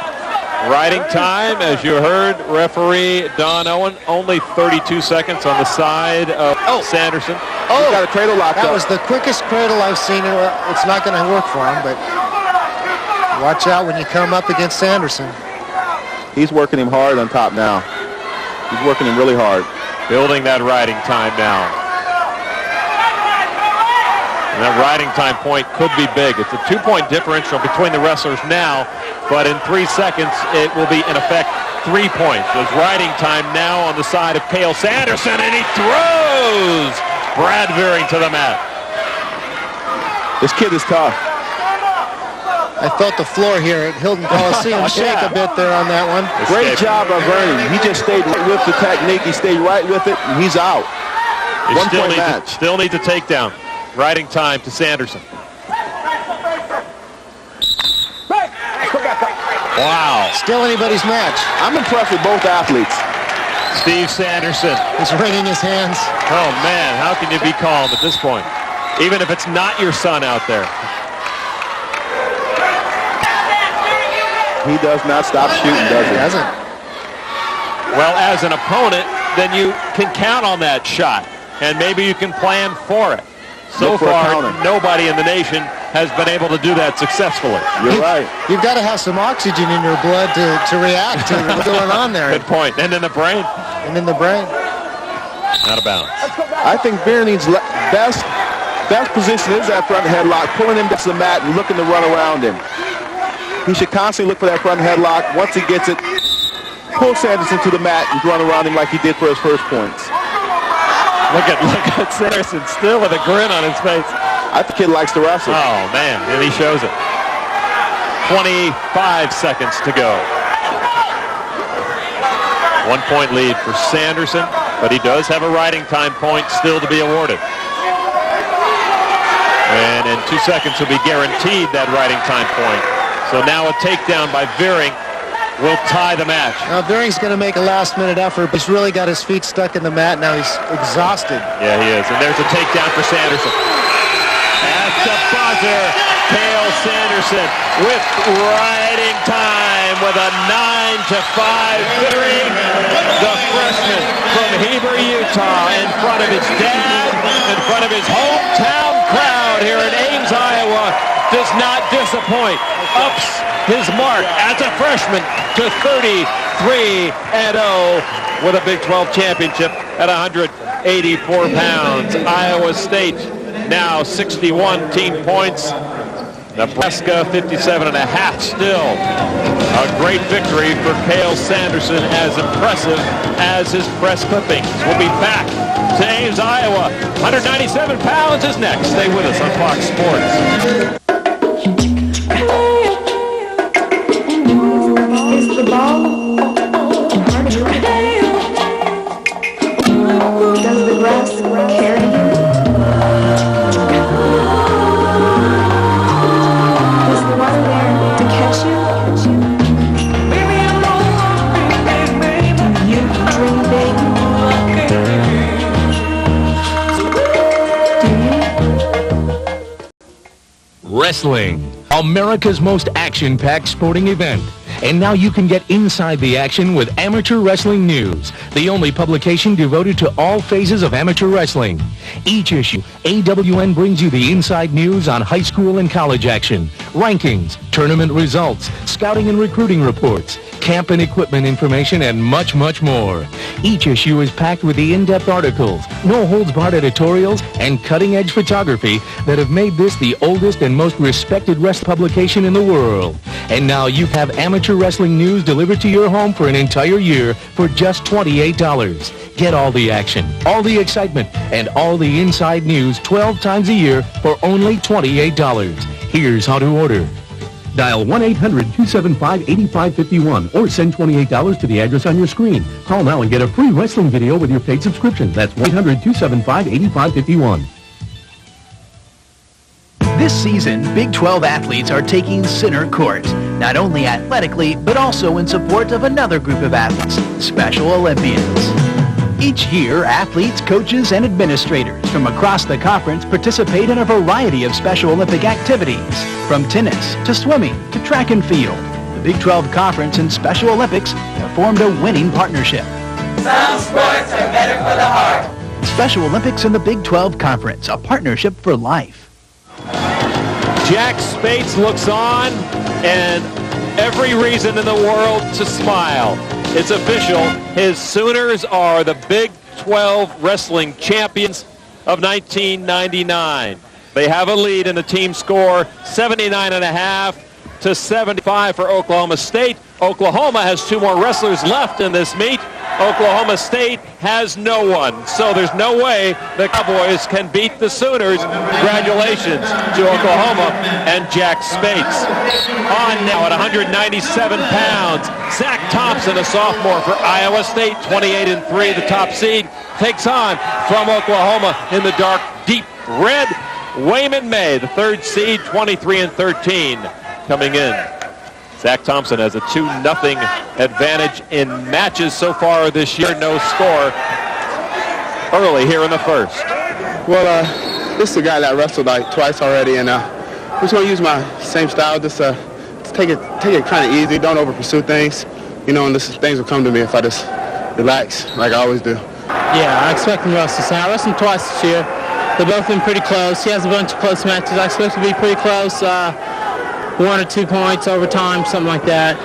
Riding time, as you heard, referee Don Owen, only 32 seconds on the side of Sanderson. Oh, got a cradle locked that up. was the quickest cradle I've seen. It's not going to work for him, but watch out when you come up against Sanderson. He's working him hard on top now. He's working him really hard. Building that riding time now. And that riding time point could be big. It's a 2-point differential between the wrestlers now, but in 3 seconds it will be in effect 3 points. There's riding time now on the side of Cael Sanderson, and he throws Brad Veering to the mat. This kid is tough. I felt the floor here at Hilton Coliseum shake a bit there on that one. Great job by Veering. He just stayed right with the technique. He stayed right with it, and he's out. He 1 point match. Still needs a takedown. Riding time to Sanderson. Wow. Still anybody's match. I'm impressed with both athletes. Steve Sanderson. He's wringing his hands. Oh, man, how can you be calm at this point? Even if it's not your son out there. He does not stop shooting, does he? He doesn't. Well, as an opponent, then you can count on that shot, and maybe you can plan for it. So far, nobody in the nation has been able to do that successfully. You're right. You've got to have some oxygen in your blood to react to what's going on there. Good point. And in the brain. And in the brain. Out of bounds. I think Veering needs best position is that front headlock, pulling him to the mat and looking to run around him. He should constantly look for that front headlock. Once he gets it, pull Sanderson to the mat and run around him like he did for his first points. Look at Sanderson still with a grin on his face. I think the kid likes to wrestle. Oh, man, and he shows it. 25 seconds to go. 1 point lead for Sanderson, but he does have a riding time point still to be awarded. And in 2 seconds he'll be guaranteed that riding time point. So now a takedown by Veering will tie the match. Now Veering's going to make a last-minute effort, but he's really got his feet stuck in the mat. Now he's exhausted. Yeah, he is. And there's a takedown for Sanderson. At the buzzer, Cael Sanderson with riding time with a 9-5 victory. The freshman from Heber, Utah, in front of his dad, in front of his hometown crowd here in Ames, Iowa, does not disappoint. Ups his mark as a freshman to 33-0 with a Big 12 championship at 184 pounds. Iowa State now 61 team points. Nebraska 57.5 still. A great victory for Cael Sanderson, as impressive as his press clippings. We'll be back to Ames, Iowa. 197 pounds is next. Stay with us on Fox Sports. Is the ball hard to play? Does the grass carry you? Is the water there to catch you? You dream big. Wrestling, America's most action-packed sporting event. And now you can get inside the action with Amateur Wrestling News, the only publication devoted to all phases of amateur wrestling. Each issue, AWN brings you the inside news on high school and college action, rankings, tournament results, scouting and recruiting reports, camp and equipment information, and much, much more. Each issue is packed with the in-depth articles, no-holds-barred editorials, and cutting-edge photography that have made this the oldest and most respected wrestling publication in the world. And now you have Amateur Wrestling News delivered to your home for an entire year for just $28. Get all the action, all the excitement, and all the inside news 12 times a year for only $28. Here's how to order. Dial 1-800-275-8551 or send $28 to the address on your screen. Call now and get a free wrestling video with your paid subscription. That's 1-800-275-8551. This season, Big 12 athletes are taking center court, not only athletically, but also in support of another group of athletes, Special Olympians. Each year, athletes, coaches, and administrators from across the conference participate in a variety of Special Olympic activities, from tennis to swimming to track and field. The Big 12 Conference and Special Olympics have formed a winning partnership. Some sports are better for the heart. Special Olympics and the Big 12 Conference, a partnership for life. Jack Spates looks on, and every reason in the world to smile. It's official. His Sooners are the Big 12 wrestling champions of 1999. They have a lead in the team score, 79.5 to 75 for Oklahoma State. Oklahoma has 2 more wrestlers left in this meet. Oklahoma State has no one. So there's no way the Cowboys can beat the Sooners. Congratulations to Oklahoma and Jack Spates. On now at 197 pounds, Zach Thompson, a sophomore for Iowa State, 28-3, the top seed, takes on from Oklahoma in the dark, deep red, Wayman May, the 3rd seed, 23-13, coming in. Zach Thompson has a 2-0 advantage in matches so far this year. No score early here in the first. Well, this is a guy that wrestled like twice already, and I'm just going to use my same style. Just take it kind of easy. Don't over pursue things, you know. And things will come to me if I just relax like I always do. Yeah, I expect him to wrestle. So I wrestled him twice this year. They've both been pretty close. He has a bunch of close matches. I expect to be pretty close. 1 or 2 points, overtime, something like that.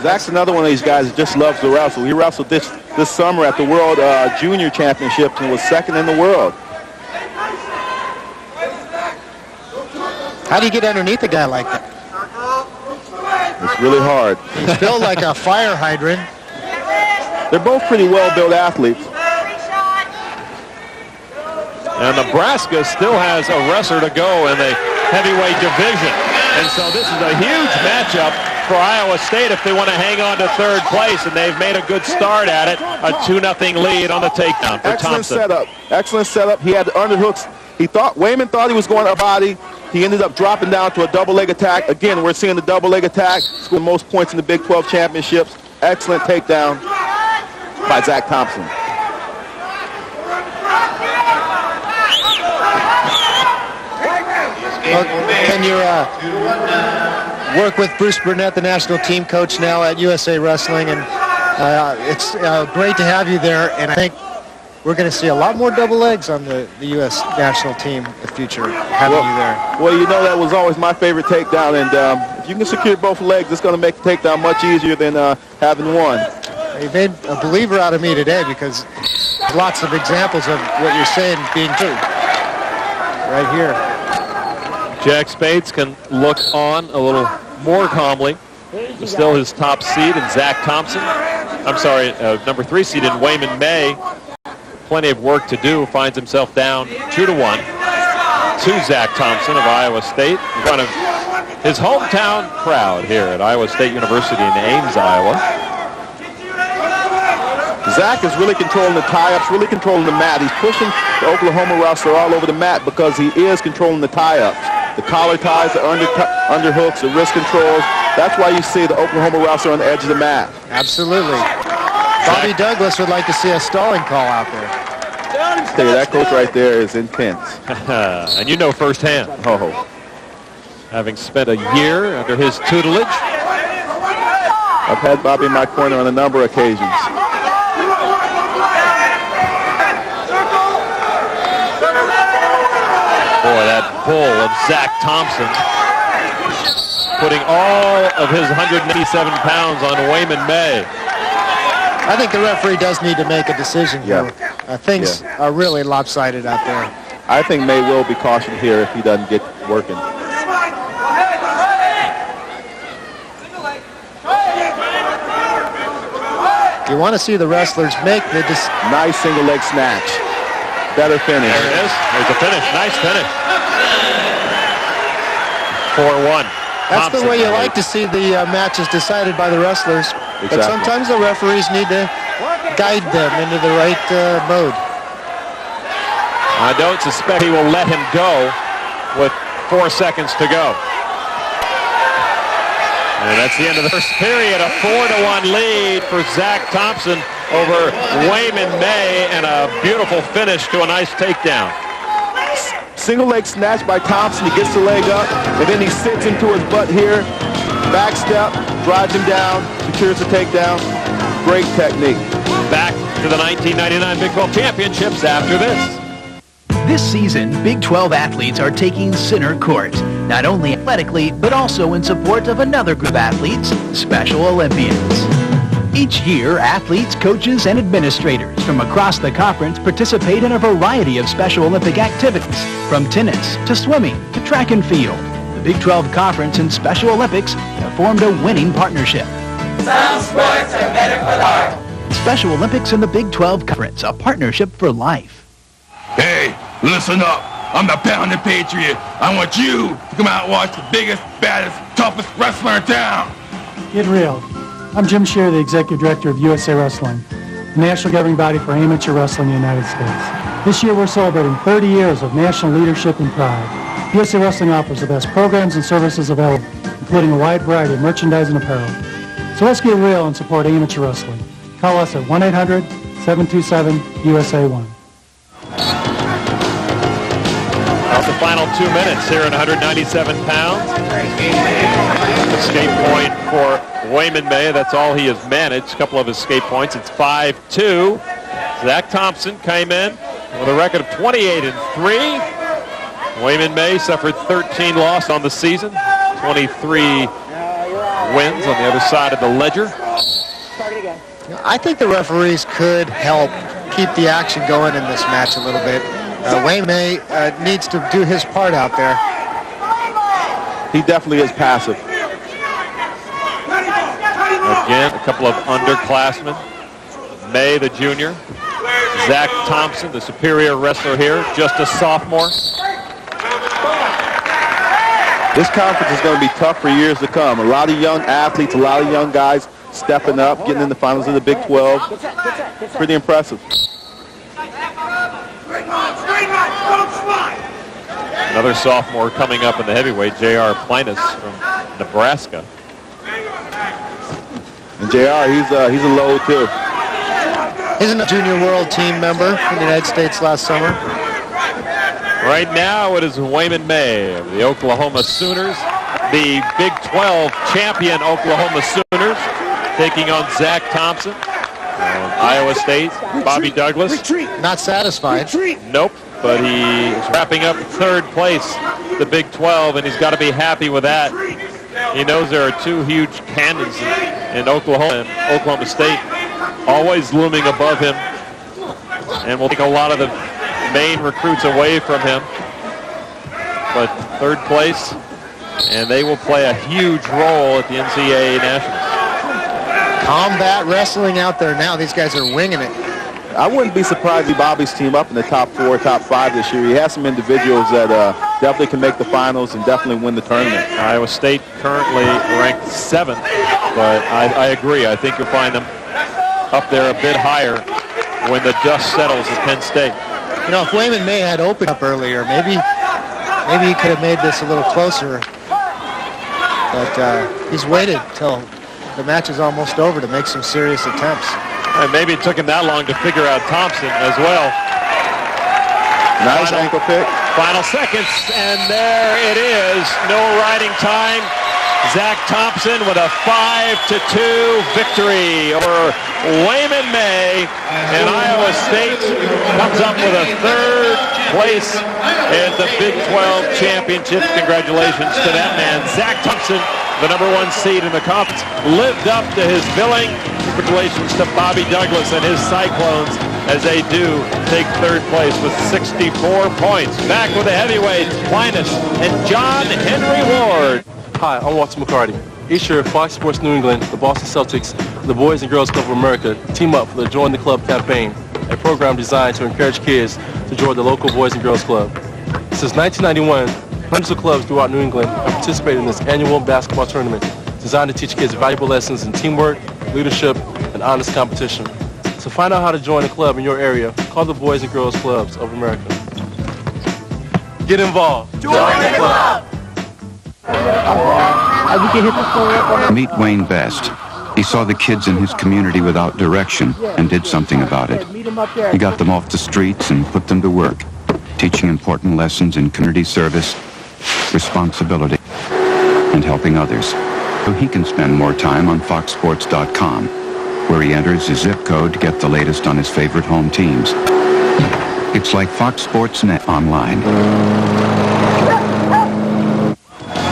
Zach's another one of these guys that just loves to wrestle. He wrestled this summer at the World Junior Championships and was 2nd in the world. How do you get underneath a guy like that? It's really hard. He's built like a fire hydrant. They're both pretty well-built athletes. And Nebraska still has a wrestler to go in the heavyweight division. And so this is a huge matchup for Iowa State if they want to hang on to 3rd place, and they've made a good start at it. A 2-0 lead on the takedown for Thompson. Excellent setup. He had the underhooks. Wayman thought he was going to body. He ended up dropping down to a double leg attack. Again, we're seeing the double leg attack. Scored most points in the Big 12 championships. Excellent takedown by Zach Thompson. Can you work with Bruce Burnett, the national team coach now at USA Wrestling, and it's great to have you there, and I think we're going to see a lot more double legs on the U.S. national team in the future, having you there. Well, you know that was always my favorite takedown, and if you can secure both legs, it's going to make the takedown much easier than having one. You made a believer out of me today because there's lots of examples of what you're saying being true right here. Jack Spates can look on a little more calmly. Still his top seed in Zach Thompson. I'm sorry, number 3 seed in Wayman May. Plenty of work to do. Finds himself down 2-1 to Zach Thompson of Iowa State in front of his hometown crowd here at Iowa State University in Ames, Iowa. Zach is really controlling the tie-ups, really controlling the mat. He's pushing the Oklahoma wrestler all over the mat because he is controlling the tie-ups. The collar ties, the underhooks, the wrist controls. That's why you see the Oklahoma wrestler on the edge of the mat. Absolutely. Bobby Douglas would like to see a stalling call out there. I tell you, that coach right there is intense. And you know firsthand. Oh. Having spent a year under his tutelage. I've had Bobby in my corner on a number of occasions. Boy, that pull of Zach Thompson, putting all of his 187 pounds on Wayman May. I think the referee does need to make a decision here. Things are really lopsided out there. I think May will be cautioned here if he doesn't get working. You want to see the wrestlers make the nice single leg snatch. Better finish. There it is. There's the finish. Nice finish. 4-1. That's the way you like to see the matches decided by the wrestlers. Exactly. But sometimes the referees need to guide them into the right mode. I don't suspect he will let him go with 4 seconds to go. And that's the end of the first period. A 4-1 lead for Zach Thompson over Wayman May, and a beautiful finish to a nice takedown. Single leg snatch by Thompson. He gets the leg up, and then he sits into his butt here. Back step, drives him down, secures the takedown. Great technique. Back to the 1999 Big 12 Championships after this. This season, Big 12 athletes are taking center court, not only athletically, but also in support of another group of athletes, Special Olympians. Each year, athletes, coaches, and administrators from across the conference participate in a variety of Special Olympic activities, from tennis to swimming to track and field. The Big 12 Conference and Special Olympics have formed a winning partnership. Some sports are better for the heart. Special Olympics and the Big 12 Conference, a partnership for life. Hey, listen up. I'm the Pounding Patriot. I want you to come out and watch the biggest, baddest, toughest wrestler in town. Get real. I'm Jim Scheer, the Executive Director of USA Wrestling, the national governing body for amateur wrestling in the United States. This year we're celebrating 30 years of national leadership and pride. USA Wrestling offers the best programs and services available, including a wide variety of merchandise and apparel. So let's get real and support amateur wrestling. Call us at 1-800-727-USA1. Out the final 2 minutes here at 197 pounds. Escape point for Wayman May. That's all he has managed. A couple of escape points. It's 5-2. Zach Thompson came in with a record of 28-3. Wayman May suffered 13 losses on the season. 23 wins on the other side of the ledger. I think the referees could help keep the action going in this match a little bit. Wayne May needs to do his part out there. He definitely is passive. Again, a couple of underclassmen. May, the junior. Zach Thompson, the superior wrestler here, just a sophomore. This conference is going to be tough for years to come. A lot of young athletes, a lot of young guys stepping up, getting in the finals of the Big 12. Pretty impressive. Another sophomore coming up in the heavyweight, J.R. Plinus from Nebraska. And J.R., he's a load too. He's a junior world team member in the United States last summer. Right now it is Wayman May of the Oklahoma Sooners, the Big 12 champion Oklahoma Sooners, taking on Zach Thompson of Iowa State. Bobby Douglas. Not satisfied. Nope, but he is wrapping up third place, the Big 12, and he's got to be happy with that. He knows there are two huge cannons in Oklahoma and Oklahoma State always looming above him, and will take a lot of the main recruits away from him. But third place, and they will play a huge role at the NCAA Nationals. Combat wrestling out there now. These guys are winging it. I wouldn't be surprised if Bobby's team up in the top 4, top 5 this year. He has some individuals that definitely can make the finals and definitely win the tournament. Iowa State currently ranked 7th, but I agree. I think you'll find them up there a bit higher when the dust settles at Penn State. You know, if Wayman May had opened up earlier, maybe he could have made this a little closer. But he's waited till the match is almost over to make some serious attempts. And maybe it took him that long to figure out Thompson as well. Nice ankle pick. Final seconds, and there it is. No riding time. Zach Thompson with a 5-2 victory over Wayman May, and Iowa State comes up with a third place in the Big 12 Championship. Congratulations to that man. Zach Thompson, the #1 seed in the conference, lived up to his billing. Congratulations to Bobby Douglas and his Cyclones as they do take third place with 64 points. Back with the heavyweights, Plinus and John Henry Ward. Hi, I'm Walter McCarty. Each year, Fox Sports New England, the Boston Celtics, the Boys and Girls Club of America team up for the Join the Club campaign, a program designed to encourage kids to join the local Boys and Girls Club. Since 1991, hundreds of clubs throughout New England have participated in this annual basketball tournament designed to teach kids valuable lessons in teamwork, leadership, and honest competition. To find out how to join a club in your area, call the Boys and Girls Clubs of America. Get involved. Join the club. Meet Wayne Best, He saw the kids in his community without direction and did something about it. He got them off the streets and put them to work, teaching important lessons in community service, responsibility, and helping others. So he can spend more time on foxsports.com, where he enters his zip code to get the latest on his favorite home teams. It's like Fox Sports Net online.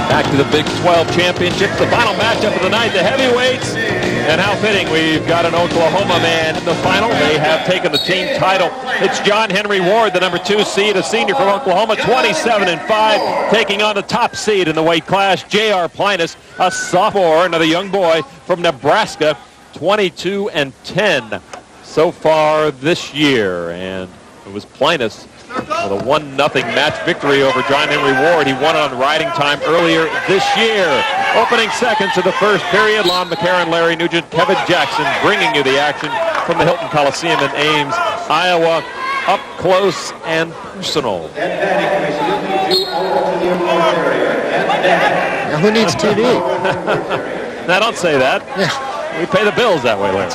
Back to the Big 12 Championship, the final matchup of the night, the heavyweights. And how fitting, we've got an Oklahoma man in the final. They have taken the team title. It's John Henry Ward, the number 2 seed, a senior from Oklahoma, 27-5, taking on the top seed in the weight class, J.R. Plinus, a sophomore, another young boy from Nebraska, 22-10 so far this year. And it was Plinus with a 1-0 match victory over John Henry Ward. He won it on riding time earlier this year. Opening seconds of the first period, Lon McCarron, Larry Nugent, Kevin Jackson bringing you the action from the Hilton Coliseum in Ames, Iowa, up close and personal. Now, who needs TV? Now, don't say that. Yeah. We pay the bills that way, Larry.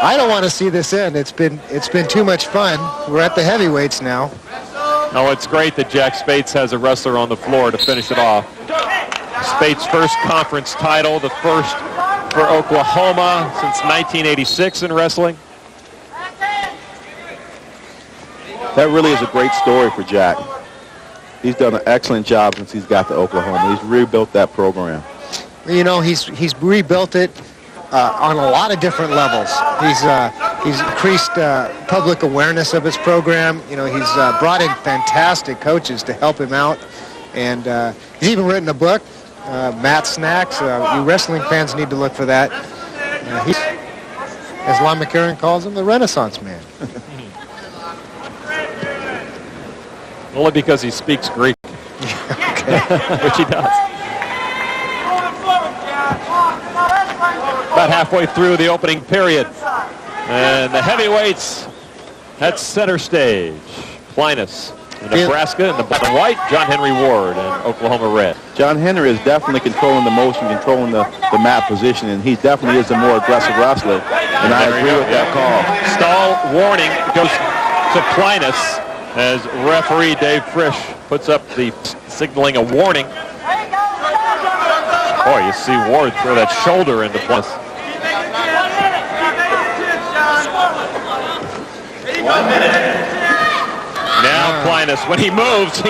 I don't want to see this end. It's been too much fun. We're at the heavyweights now. Oh, it's great that Jack Spates has a wrestler on the floor to finish it off. Spates' first conference title, the first for Oklahoma since 1986 in wrestling. That really is a great story for Jack. He's done an excellent job since he's got to Oklahoma. He's rebuilt that program. You know, he's rebuilt it on a lot of different levels. He's increased public awareness of his program. You know, he's brought in fantastic coaches to help him out, and he's even written a book, Matt Snacks. You wrestling fans need to look for that. He's, as Lon McCarron calls him, the Renaissance man. Only because he speaks Greek, which he does. About halfway through the opening period. And the heavyweights at center stage. Plinus in Nebraska in the black and white. John Henry Ward in Oklahoma red. John Henry is definitely controlling the motion, controlling the mat position, and he definitely is a more aggressive wrestler. And I agree with that call. Stall warning goes to Plinus as referee Dave Frisch puts up the signaling a warning. Boy, you see Ward throw that shoulder into Plinus. Now Plinus, when he moves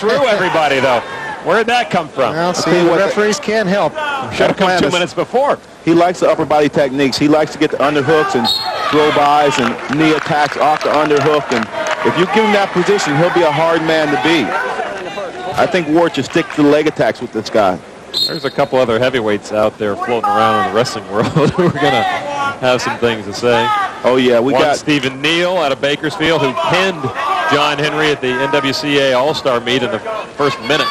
through everybody, though. Where'd that come from? Well, see, the referees can't help. Should have come 2 minutes before. He likes the upper body techniques. He likes to get the underhooks and throw-bys and knee attacks off the underhook. And if you give him that position, he'll be a hard man to beat. I think Ward should stick to the leg attacks with this guy. There's a couple other heavyweights out there floating around in the wrestling world who are going to have some things to say. Oh, yeah. We got Stephen Neal out of Bakersfield who pinned John Henry at the NWCA All-Star meet in the first minute.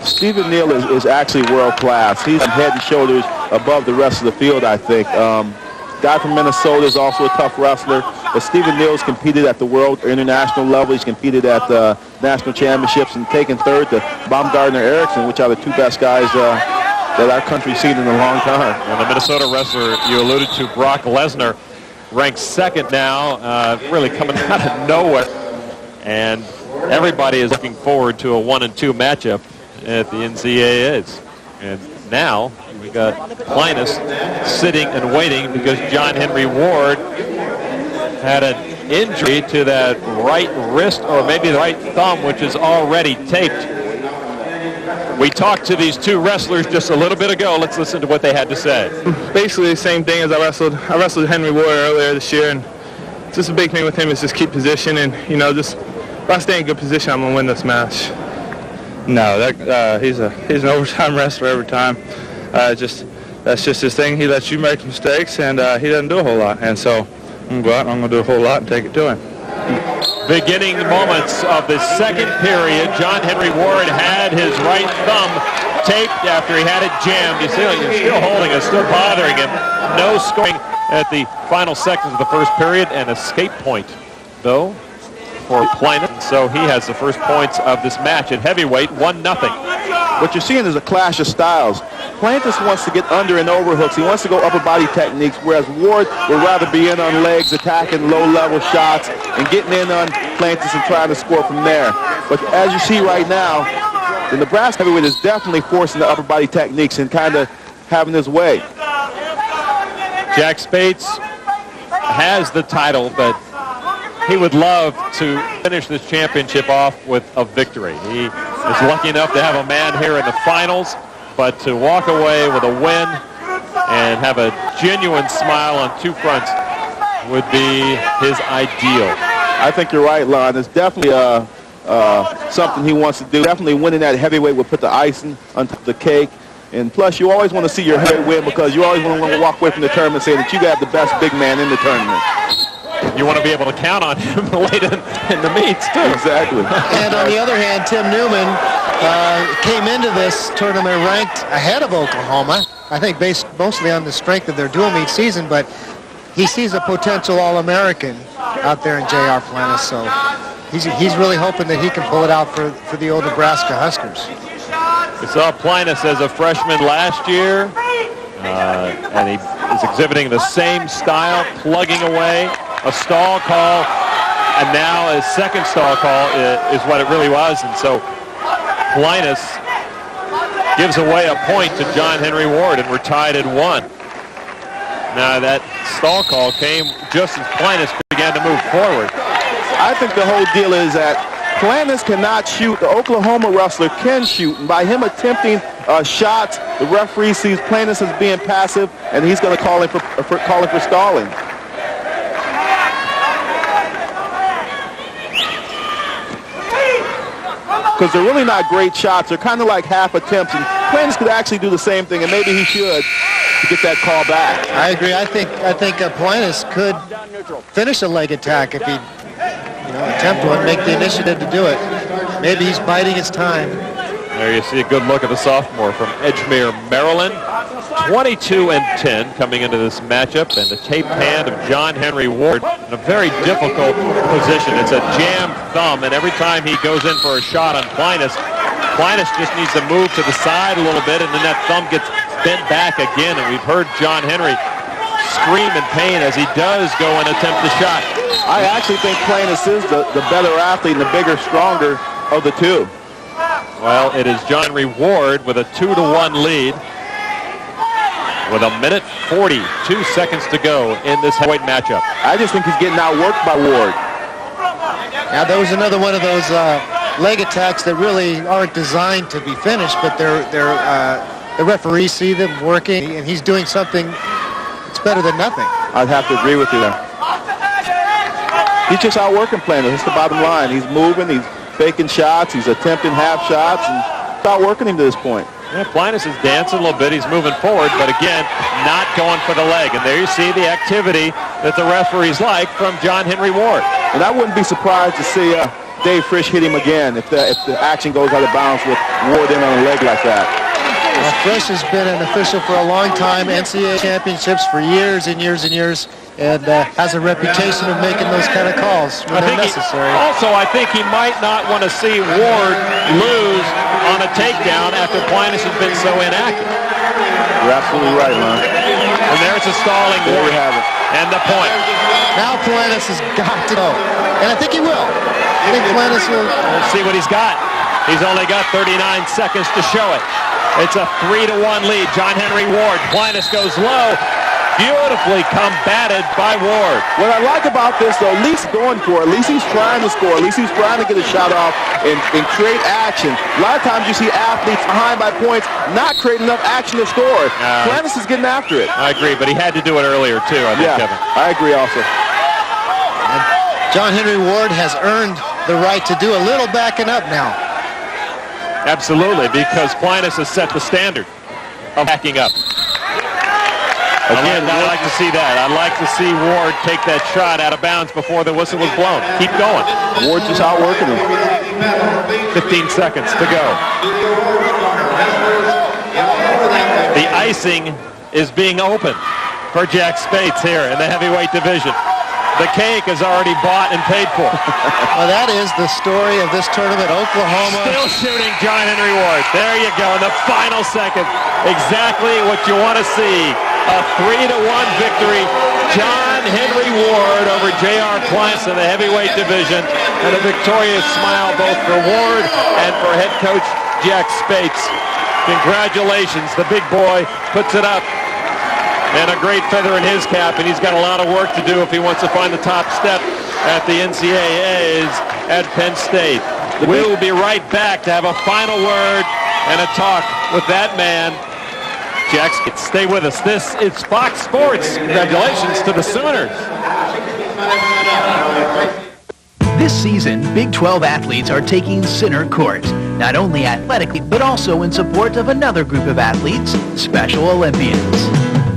Stephen Neal is actually world-class. He's head and shoulders above the rest of the field, I think. Guy from Minnesota is also a tough wrestler. But Stephen Neal's competed at the world or international level. He's competed at the national championships and taken third to Baumgartner Erickson, which are the two best guys that our country's seen in a long time. And the Minnesota wrestler you alluded to, Brock Lesnar, ranked second now, really coming out of nowhere. And everybody is looking forward to a 1-2 matchup at the NCAAs. And now we got Plinus sitting and waiting because John Henry Ward had an injury to that right wrist or maybe the right thumb, which is already taped. We talked to these two wrestlers just a little bit ago. Let's listen to what they had to say. Basically the same thing as I wrestled Henry Ward earlier this year, and just a big thing with him is just keep position, and you know, just if I stay in good position, I'm gonna win this match. No, he's an overtime wrestler every time. That's just his thing. He lets you make mistakes, and he doesn't do a whole lot. And so I'm going to go out and I'm going to do a whole lot and take it to him. Beginning moments of the second period, John Henry Ward had his right thumb taped after he had it jammed. You see, he's still holding it, still bothering him. No scoring at the final seconds of the first period. An escape point, though, for Plinus. So he has the first points of this match at heavyweight, 1-0. what you're seeing is a clash of styles. Plantis wants to get under and over hooks. He wants to go upper body techniques, whereas Ward would rather be in on legs, attacking low-level shots, and getting in on Plantis and trying to score from there. But as you see right now, the Nebraska heavyweight is definitely forcing the upper body techniques and kind of having his way. Jack Spates has the title, but he would love to finish this championship off with a victory. He is lucky enough to have a man here in the finals, but to walk away with a win and have a genuine smile on two fronts would be his ideal. I think you're right, Lon. It's definitely something he wants to do. Definitely winning that heavyweight will put the icing on top of the cake. And plus, you always want to see your heavyweight win because you always want to walk away from the tournament saying that you got the best big man in the tournament. You want to be able to count on him late in the meets, too. Exactly. And on the other hand, Tim Newman came into this tournament ranked ahead of Oklahoma, I think based mostly on the strength of their dual meet season, but he sees a potential All-American out there in J.R. Plantis, so he's really hoping that he can pull it out for the old Nebraska Huskers. We saw Plantis as a freshman last year, and he is exhibiting the same style, plugging away. A stall call, and now his second stall call is what it really was. And so Plantis gives away a point to John Henry Ward, and we're tied at 1. Now that stall call came just as Plantis began to move forward. I think the whole deal is that Plantis cannot shoot. The Oklahoma wrestler can shoot, and by him attempting shots, the referee sees Plantis as being passive, and he's going to call him for stalling. Because they're really not great shots. They're kind of like half attempts, and Plantis could actually do the same thing, and maybe he should to get that call back. I agree. I think Plantis could finish a leg attack if he attempt one, make the initiative to do it. Maybe he's biding his time. There you see a good look at the sophomore from Edgemere, Maryland. 22-10 coming into this matchup, and the taped hand of John Henry Ward in a very difficult position. It's a jammed thumb, and every time he goes in for a shot on Plantis just needs to move to the side a little bit, and then that thumb gets bent back again, and we've heard John Henry scream in pain as he does go and attempt the shot. I actually think Plantis is the better athlete and the bigger, stronger of the two. Well, it is John Henry Ward with a 2-1 lead, with 1:42 to go in this heavyweight matchup. I just think he's getting outworked by Ward. Now, there was another one of those leg attacks that really aren't designed to be finished, but the referees see them working, and he's doing something that's better than nothing. I'd have to agree with you there. He's just outworking Plantis. That's the bottom line. He's moving, he's faking shots, he's attempting half shots, and outworking him to this point. Yeah, Plantis is dancing a little bit. He's moving forward, but again, not going for the leg. And there you see the activity that the referees like from John Henry Ward. And I wouldn't be surprised to see Dave Frisch hit him again if the action goes out of bounds with Ward in on a leg like that. Well, Frisch has been an official for a long time, NCAA championships for years and years and years, and has a reputation of making those kind of calls when they're necessary. I think he might not want to see Ward lose on a takedown after Plantis has been so inactive. You're absolutely right, man. And there's a stalling. There we have it. And the point. Now Plantis has got to go. And I think he will. I think Plantis will. We'll see what he's got. He's only got 39 seconds to show it. It's a 3-1 lead. John Henry Ward. Plantis goes low. Beautifully combated by Ward. What I like about this, though, at least going for it. At least he's trying to score. At least he's trying to get a shot off and create action. A lot of times you see athletes behind by points not creating enough action to score. Plantis is getting after it. I agree, but he had to do it earlier, too, I think, Kevin. I agree also. And John Henry Ward has earned the right to do a little backing up now. Absolutely, because Plantis has set the standard of backing up. Again, I'd like to see that. I'd like to see Ward take that shot out of bounds before the whistle was blown. Keep going. Ward just outworking him. 15 seconds to go. The icing is being opened for Jack Spates here in the heavyweight division. The cake is already bought and paid for. Well, that is the story of this tournament. Oklahoma still shooting John Henry Ward. There you go in the final second. Exactly what you want to see. A 3-1 victory. John Henry Ward over J.R. Plants in the heavyweight division. And a victorious smile both for Ward and for head coach Jack Spates. Congratulations. The big boy puts it up. And a great feather in his cap, and he's got a lot of work to do if he wants to find the top step at the NCAAs at Penn State. We will be right back to have a final word and a talk with that man. Jack, stay with us. This is Fox Sports. Congratulations to the Sooners. This season, Big 12 athletes are taking center court, not only athletically, but also in support of another group of athletes, Special Olympians.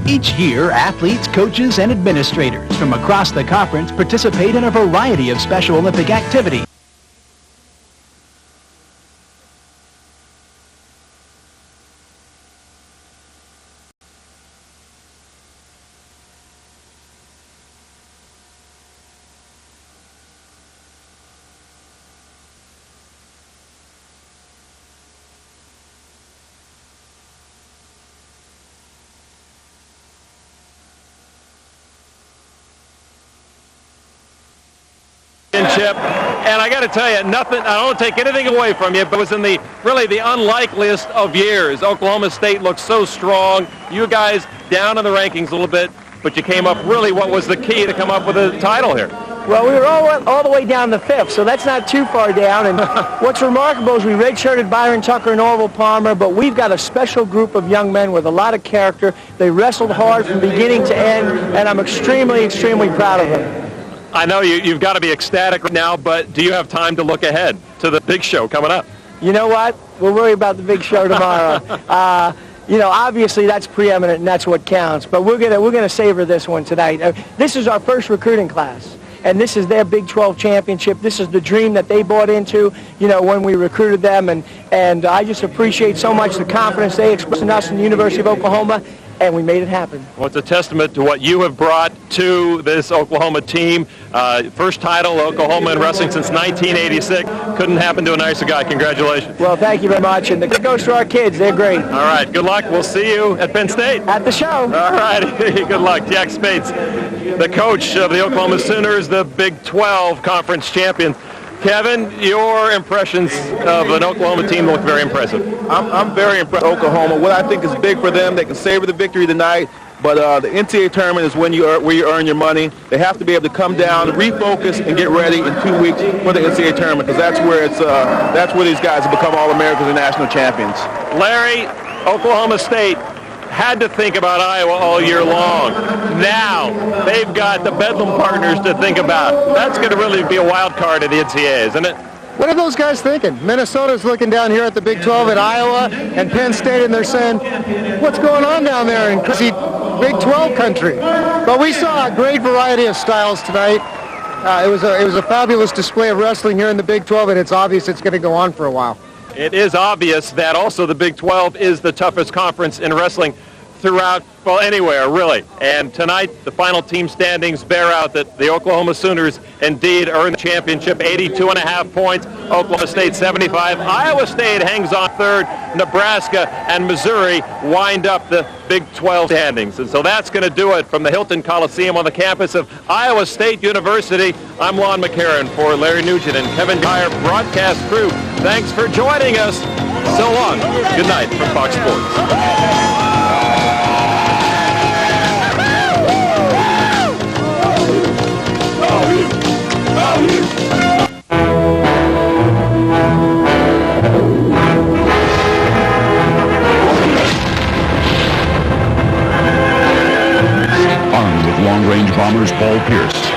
Each year, athletes, coaches, and administrators from across the conference participate in a variety of Special Olympic activities. And I got to tell you, nothing. I don't want to take anything away from you, but it was in the unlikeliest of years. Oklahoma State looked so strong. You guys down in the rankings a little bit, but you came up really. What was the key to come up with a title here? Well, we were all the way down the fifth, so that's not too far down. And what's remarkable is we redshirted Byron Tucker and Orville Palmer, but we've got a special group of young men with a lot of character. They wrestled hard from beginning to end, and I'm extremely, extremely proud of them. I know you've got to be ecstatic right now, but do you have time to look ahead to the big show coming up? You know what? We'll worry about the big show tomorrow. Obviously that's preeminent and that's what counts. But we're gonna savor this one tonight. This is our first recruiting class, and this is their Big 12 championship. This is the dream that they bought into, when we recruited them, and I just appreciate so much the confidence they expressed in us in the University of Oklahoma. And we made it happen. Well, it's a testament to what you have brought to this Oklahoma team. First title, Oklahoma in wrestling since 1986. Couldn't happen to a nicer guy. Congratulations. Well, thank you very much. And it goes to our kids. They're great. All right. Good luck. We'll see you at Penn State. At the show. All right. Good luck. Jack Spates, the coach of the Oklahoma Sooners, the Big 12 conference champion. Kevin, your impressions of an Oklahoma team look very impressive. I'm very impressed with Oklahoma. What I think is big for them, they can savor the victory tonight, but the NCAA tournament is where you earn your money. They have to be able to come down, refocus, and get ready in 2 weeks for the NCAA tournament, because that's where these guys have become All-Americans and national champions. Larry, Oklahoma State had to think about Iowa all year long. Now they've got the Bedlam partners to think about. That's going to really be a wild card in the NCAA, isn't it? What are those guys thinking? Minnesota's looking down here at the Big 12 at Iowa and Penn State, and they're saying, what's going on down there in crazy Big 12 country? But we saw a great variety of styles tonight. It was a fabulous display of wrestling here in the Big 12, and it's obvious it's going to go on for a while. It is obvious that also the Big 12 is the toughest conference in wrestling throughout, well, anywhere, really. And tonight, the final team standings bear out that the Oklahoma Sooners indeed earned the championship, 82.5 points. Oklahoma State, 75. Iowa State hangs on third. Nebraska and Missouri wind up the Big 12 standings. And so that's going to do it from the Hilton Coliseum on the campus of Iowa State University. I'm Lon McCarran for Larry Nugent and Kevin Dyer broadcast crew. Thanks for joining us. So long. Good night from Fox Sports. Armed with long-range bombers Paul Pierce,